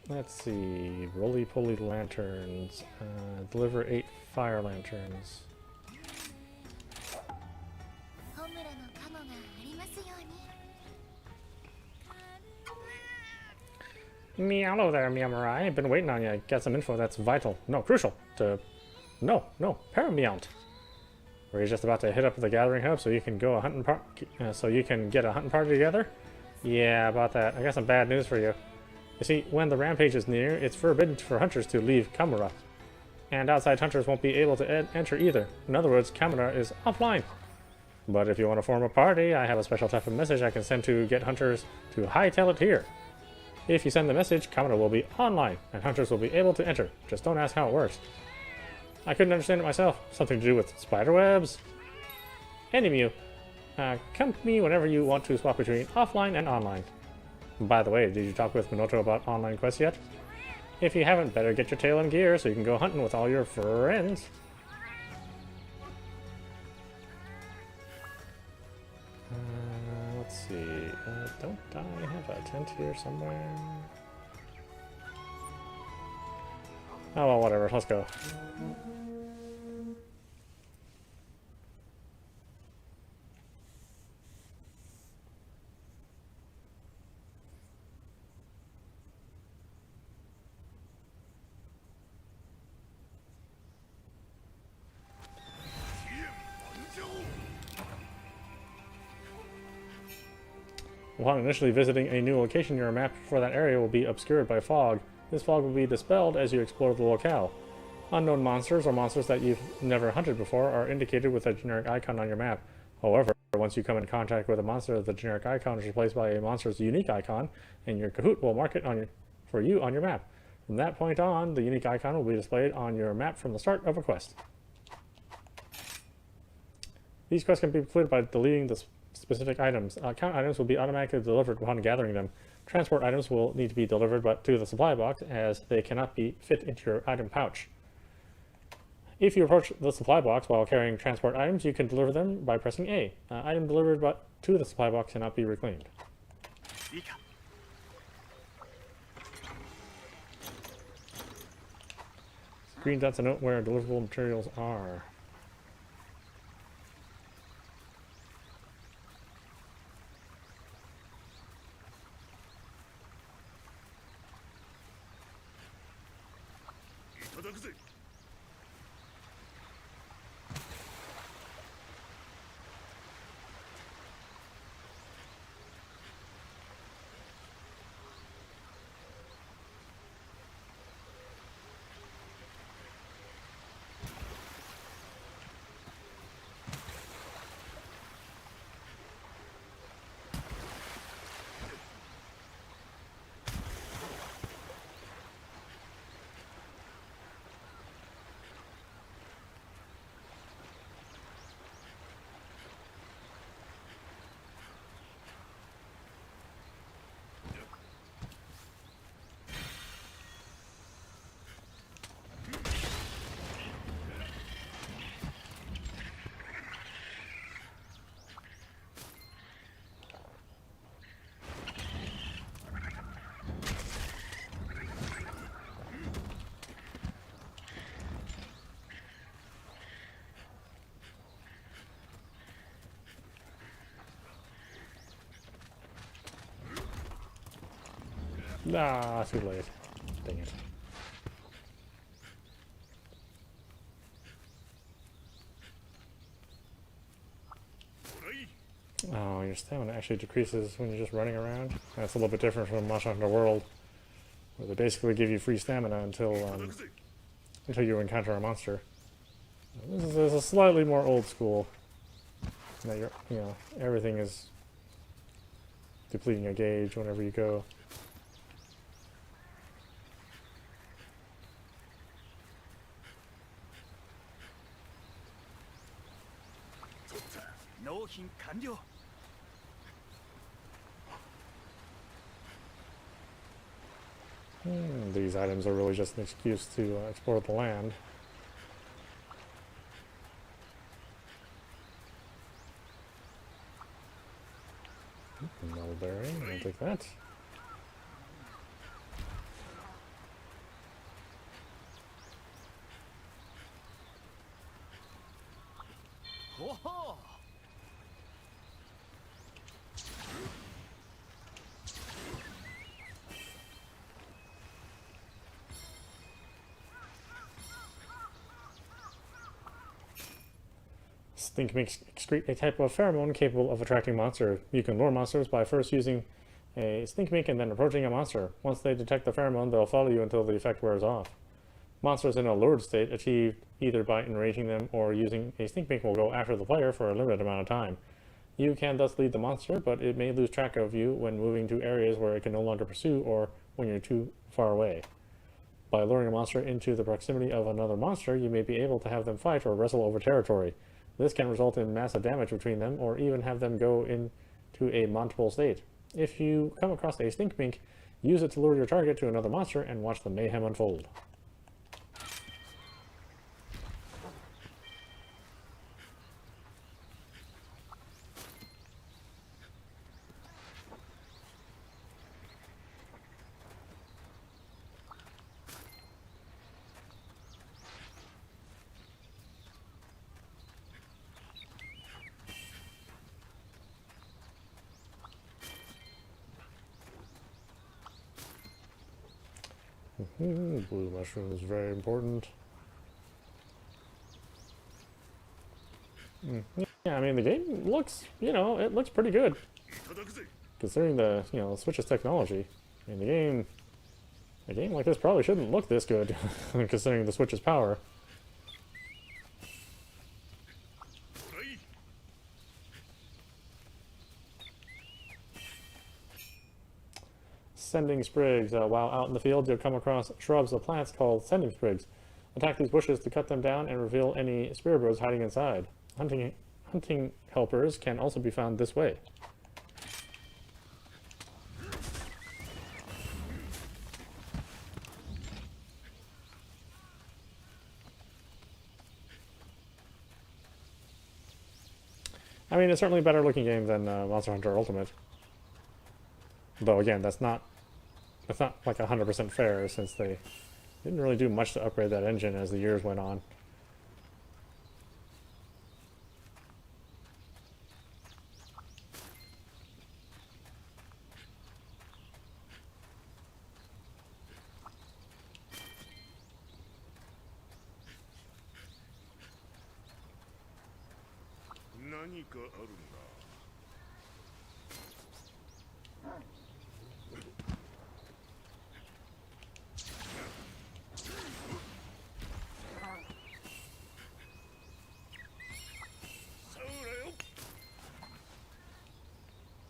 Speaker 1: Let's see. Roly-poly lanterns. Deliver 8 fire lanterns. Hello there, Miyamurai. I've been waiting on you. Get some info that's vital. No, crucial. Paramount. We're just about to hit up the gathering hub so you can go so you can get a hunting party together? Yeah, about that. I got some bad news for you. You see, when the rampage is near, it's forbidden for hunters to leave Kamura. And outside hunters won't be able to enter either. In other words, Kamura is offline. But if you want to form a party, I have a special type of message I can send to get hunters to hightail it here. If you send the message, Kamura will be online, and hunters will be able to enter. Just don't ask how it works. I couldn't understand it myself. Something to do with spiderwebs? Anyway, come to me whenever you want to swap between offline and online. By the way, did you talk with Minoto about online quests yet? If you haven't, better get your tail in gear so you can go hunting with all your friends. Let's see. Don't I have a tent here somewhere? Oh well, whatever. Let's go. Upon initially visiting a new location, your map for that area will be obscured by fog. This fog will be dispelled as you explore the locale. Unknown monsters or monsters that you've never hunted before are indicated with a generic icon on your map. However, once you come in contact with a monster, the generic icon is replaced by a monster's unique icon, and your Kahoot will mark it for you on your map. From that point on, the unique icon will be displayed on your map from the start of a quest. These quests can be completed by deleting the specific items. Count items will be automatically delivered upon gathering them. Transport items will need to be delivered to the supply box as they cannot be fit into your item pouch. If you approach the supply box while carrying transport items, you can deliver them by pressing A. Item delivered to the supply box cannot be reclaimed. Green dots denote where deliverable materials are. Ah, too late. Dang it. Oh, your stamina actually decreases when you're just running around. That's a little bit different from Monster Hunter World, where they basically give you free stamina until you encounter a monster. This is a slightly more old school. That everything is depleting a gauge whenever you go. These items are really just an excuse to explore the land. Mulberry, I'll take that. Stink makes excrete a type of pheromone capable of attracting monsters. You can lure monsters by first using a stink mink and then approaching a monster. Once they detect the pheromone, they'll follow you until the effect wears off. Monsters in a lured state, achieved either by enraging them or using a stink mink, will go after the player for a limited amount of time. You can thus lead the monster, but it may lose track of you when moving to areas where it can no longer pursue or when you're too far away. By luring a monster into the proximity of another monster, you may be able to have them fight or wrestle over territory. This can result in massive damage between them, or even have them go into a multiple state. If you come across a stink mink, use it to lure your target to another monster and watch the mayhem unfold. Blue mushroom is very important. Yeah, I mean the game looks, it looks pretty good considering the, Switch's technology. I mean a game like this probably shouldn't look this good considering the Switch's power. Sending sprigs. While out in the field, you'll come across shrubs or plants called sending sprigs. Attack these bushes to cut them down and reveal any spirit birds hiding inside. Hunting helpers can also be found this way. I mean, it's certainly a better looking game than Monster Hunter Ultimate. Though again, that's not like 100% fair, since they didn't really do much to upgrade that engine as the years went on.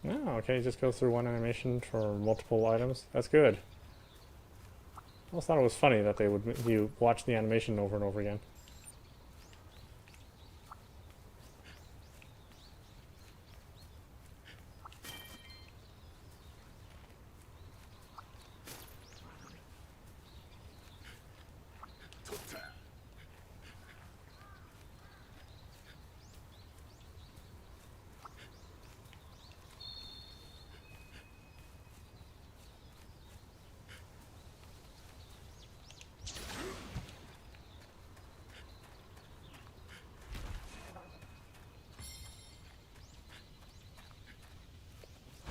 Speaker 1: Oh, okay, just go through one animation for multiple items. That's good. I always thought it was funny that you watch the animation over and over again.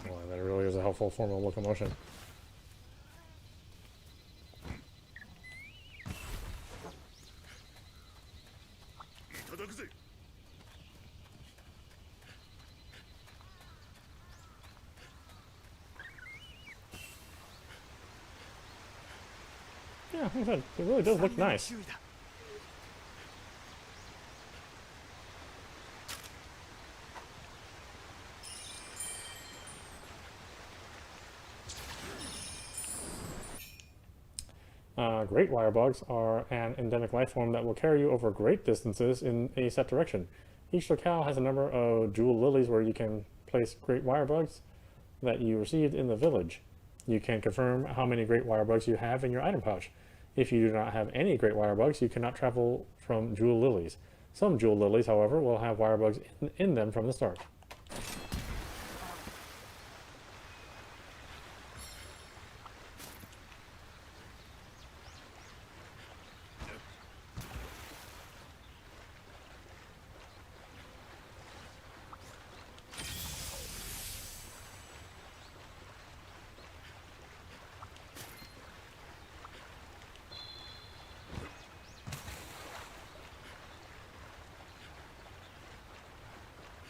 Speaker 1: Boy, that really is a helpful form of locomotion. Yeah, like I said, it really does look nice. Great wire bugs are an endemic life form that will carry you over great distances in a set direction. Each locale has a number of jewel lilies where you can place great wire bugs that you received in the village. You can confirm how many great wire bugs you have in your item pouch. If you do not have any great wire bugs, you cannot travel from jewel lilies. Some jewel lilies, however, will have wire bugs in them from the start.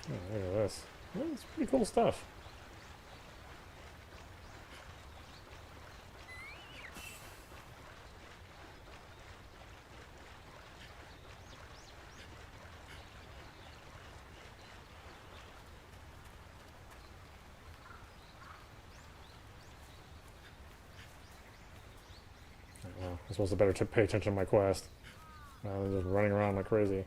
Speaker 1: Oh, look at this. It's pretty cool stuff. Well, I'm supposed to better pay attention to my quest. I'm just running around like crazy.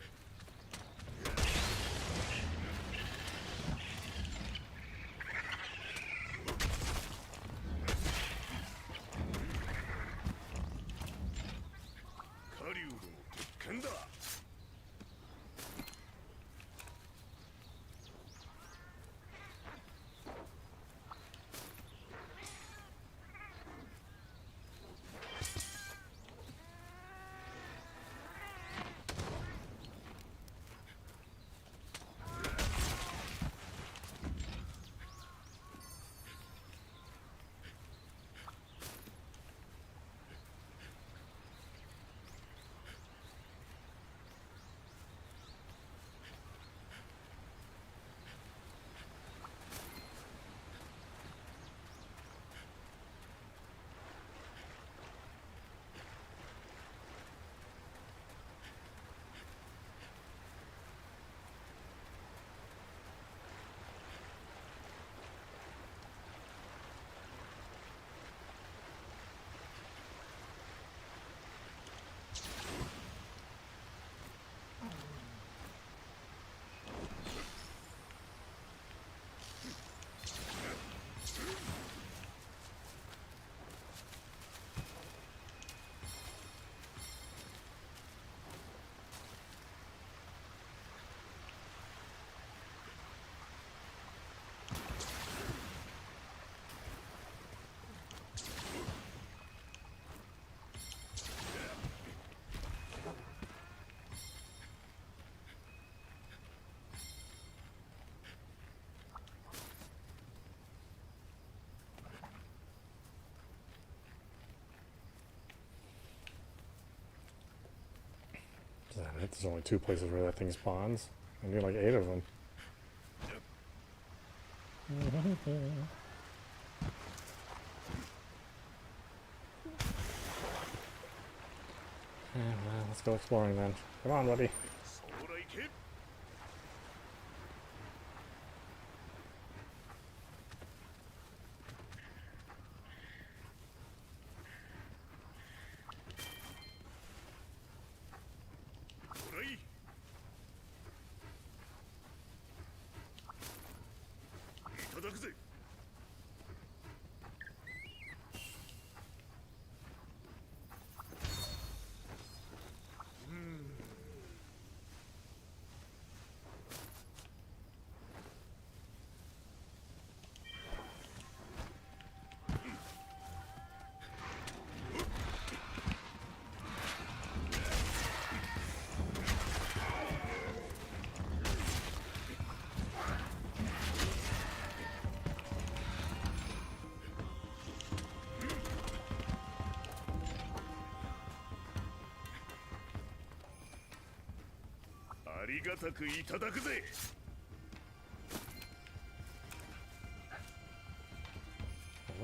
Speaker 1: Damn it, there's only 2 places where that thing spawns. I need like 8 of them. Yeah, well, let's go exploring then. Come on, buddy.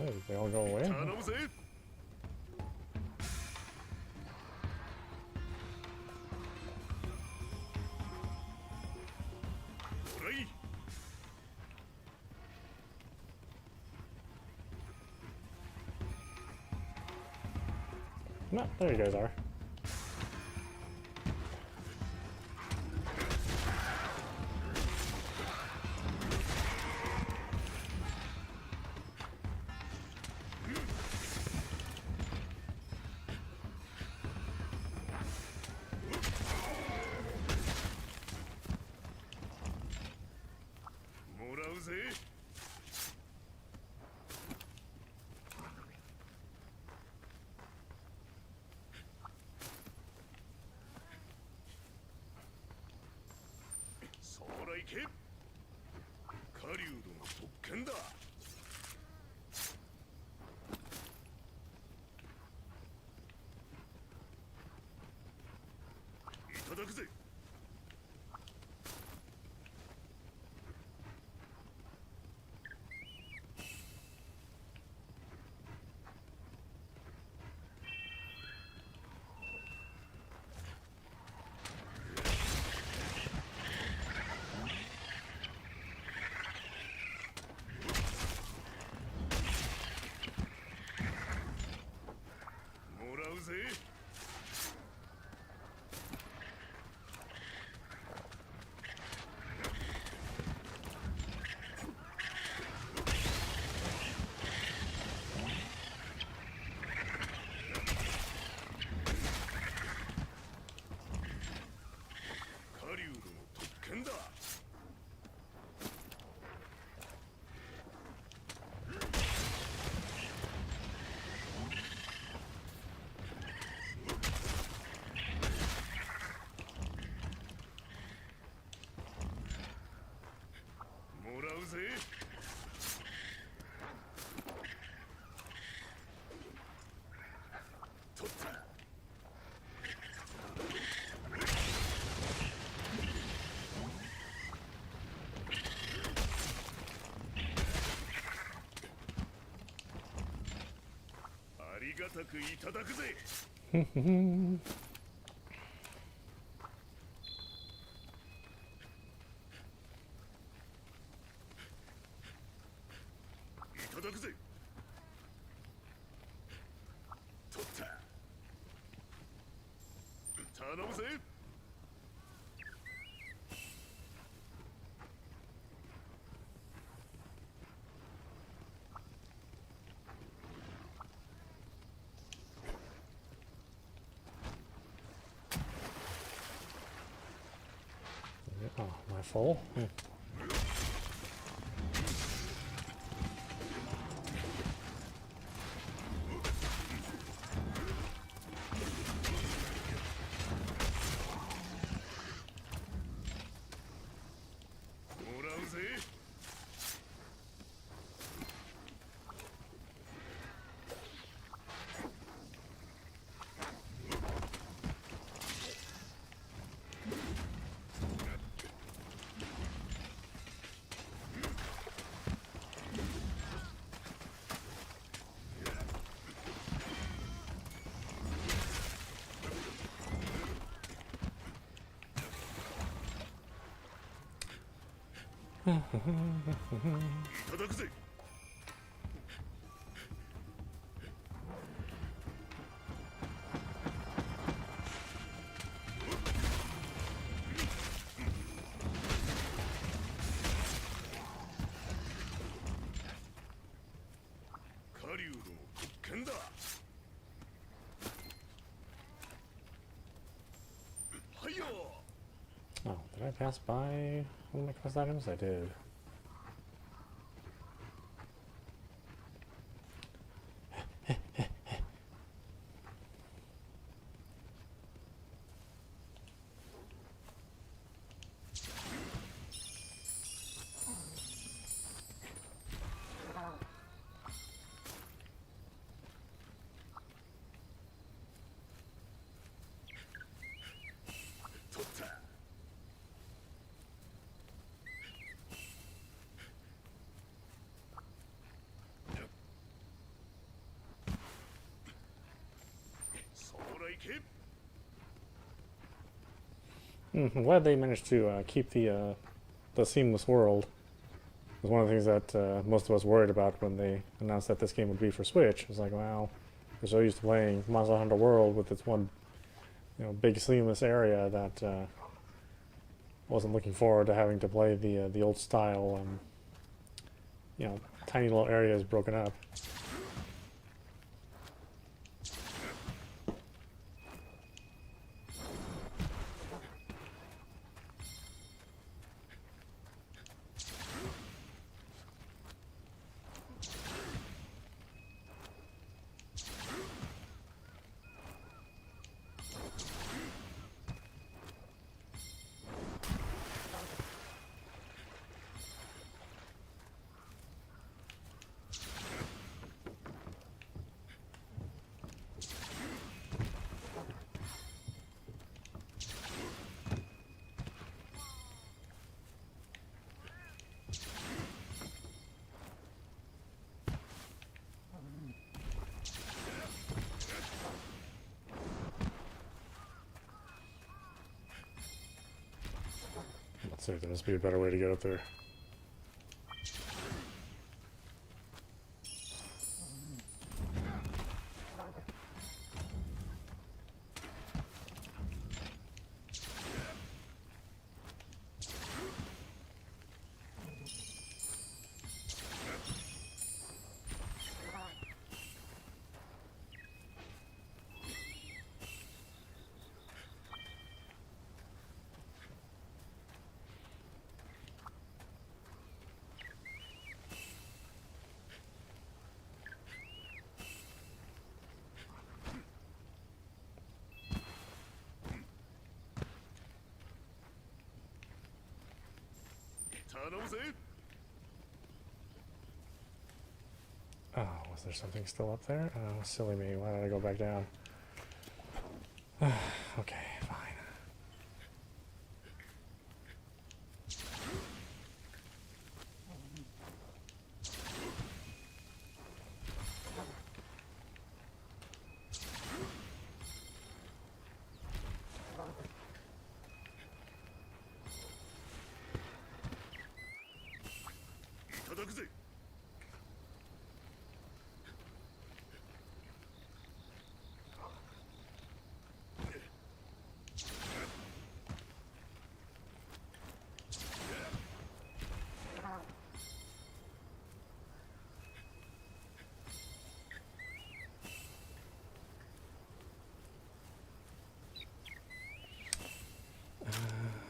Speaker 1: Oh, they all go away? No, there you guys are. Oh, am I full? Oh, did I pass by one of my quest items? I did. I'm glad they managed to keep the seamless world. It was one of the things that most of us worried about when they announced that this game would be for Switch. It was like, well, We're so used to playing Monster Hunter World with its one, big seamless area that wasn't looking forward to having to play the old style, tiny little areas broken up. Let's see, there must be a better way to get up there. Oh, was there something still up there? Oh, silly me. Why did I go back down? Okay, fine.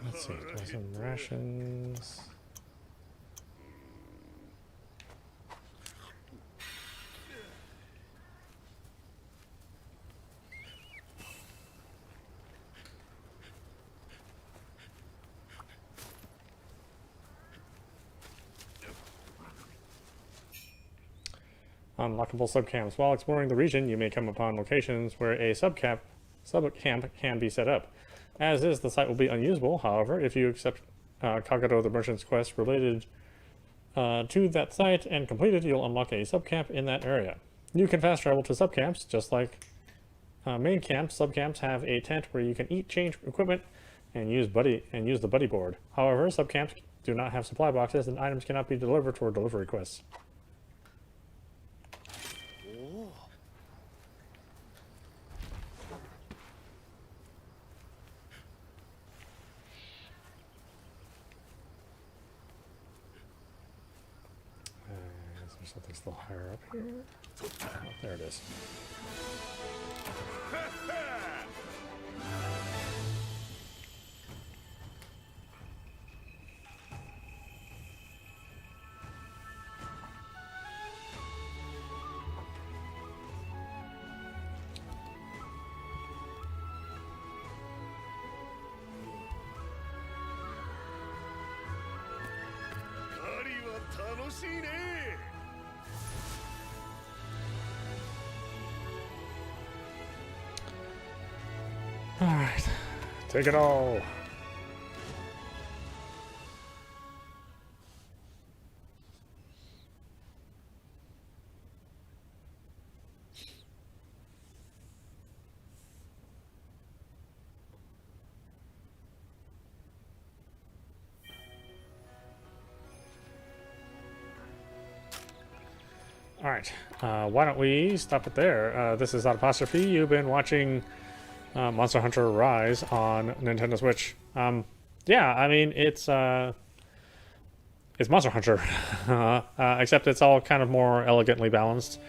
Speaker 1: Let's see, got some rations. Unlockable subcamps. While exploring the region, you may come upon locations where a subcamp can be set up. As is, the site will be unusable. However, if you accept Kagero the Merchant's quest related to that site and complete it, you'll unlock a subcamp in that area. You can fast travel to subcamps, just like main camps. Subcamps have a tent where you can eat, change equipment, and use the buddy board. However, subcamps do not have supply boxes, and items cannot be delivered for delivery quests. Something still higher up here. Oh, there it is. Alright, take it all. Alright, why don't we stop it there? This is Apostrophe. You've been watching Monster Hunter Rise on Nintendo Switch. Yeah, I mean, it's Monster Hunter, except it's all kind of more elegantly balanced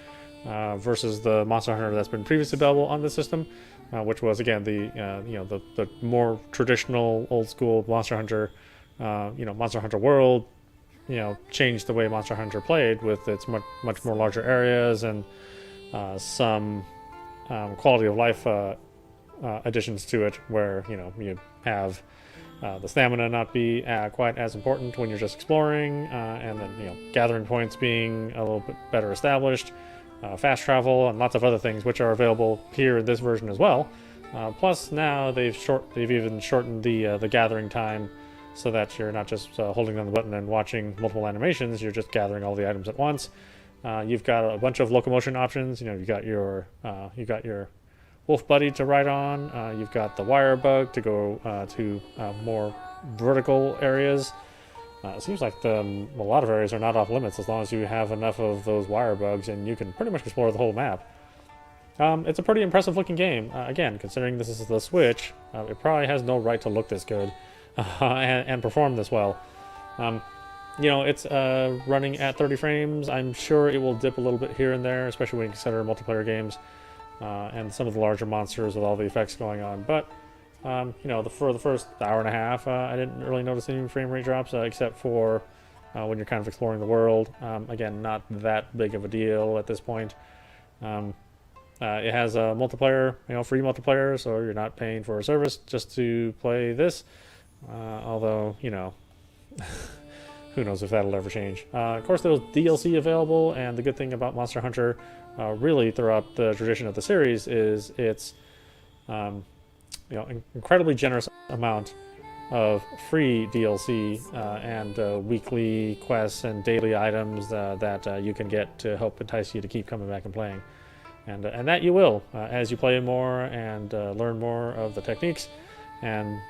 Speaker 1: versus the Monster Hunter that's been previously available on the system, which was, again, the more traditional, old-school Monster Hunter, Monster Hunter World, changed the way Monster Hunter played with its much more larger areas and some quality of life additions to it, where you have the stamina not be quite as important when you're just exploring, and then gathering points being a little bit better established, fast travel, and lots of other things which are available here in this version as well. Plus now they've even shortened the gathering time, so that you're not just holding down the button and watching multiple animations, you're just gathering all the items at once. You've got a bunch of locomotion options. You've got your wolf buddy to ride on. You've got the wire bug to go to more vertical areas. It seems like a lot of areas are not off limits as long as you have enough of those wire bugs, and you can pretty much explore the whole map. It's a pretty impressive looking game. Again, considering this is the Switch, it probably has no right to look this good. And perform this well. It's running at 30 frames. I'm sure it will dip a little bit here and there, especially when you consider multiplayer games and some of the larger monsters with all the effects going on. But for the first hour and a half, I didn't really notice any frame rate drops, except for when you're kind of exploring the world. Again, not that big of a deal at this point. It has a multiplayer, free multiplayer, so you're not paying for a service just to play this. Although, who knows if that'll ever change. Of course, there's DLC available, and the good thing about Monster Hunter, really throughout the tradition of the series, is its, incredibly generous amount of free DLC and weekly quests and daily items that you can get to help entice you to keep coming back and playing. And that you will, as you play more and learn more of the techniques and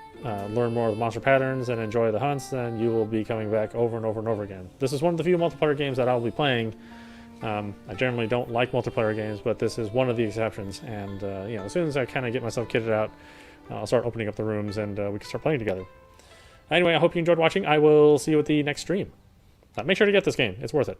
Speaker 1: learn more of the monster patterns and enjoy the hunts, then you will be coming back over and over and over again. This is one of the few multiplayer games that I'll be playing. I generally don't like multiplayer games, but this is one of the exceptions. And as soon as I kind of get myself kitted out, I'll start opening up the rooms and we can start playing together. Anyway, I hope you enjoyed watching. I will see you at the next stream. Make sure to get this game. It's worth it.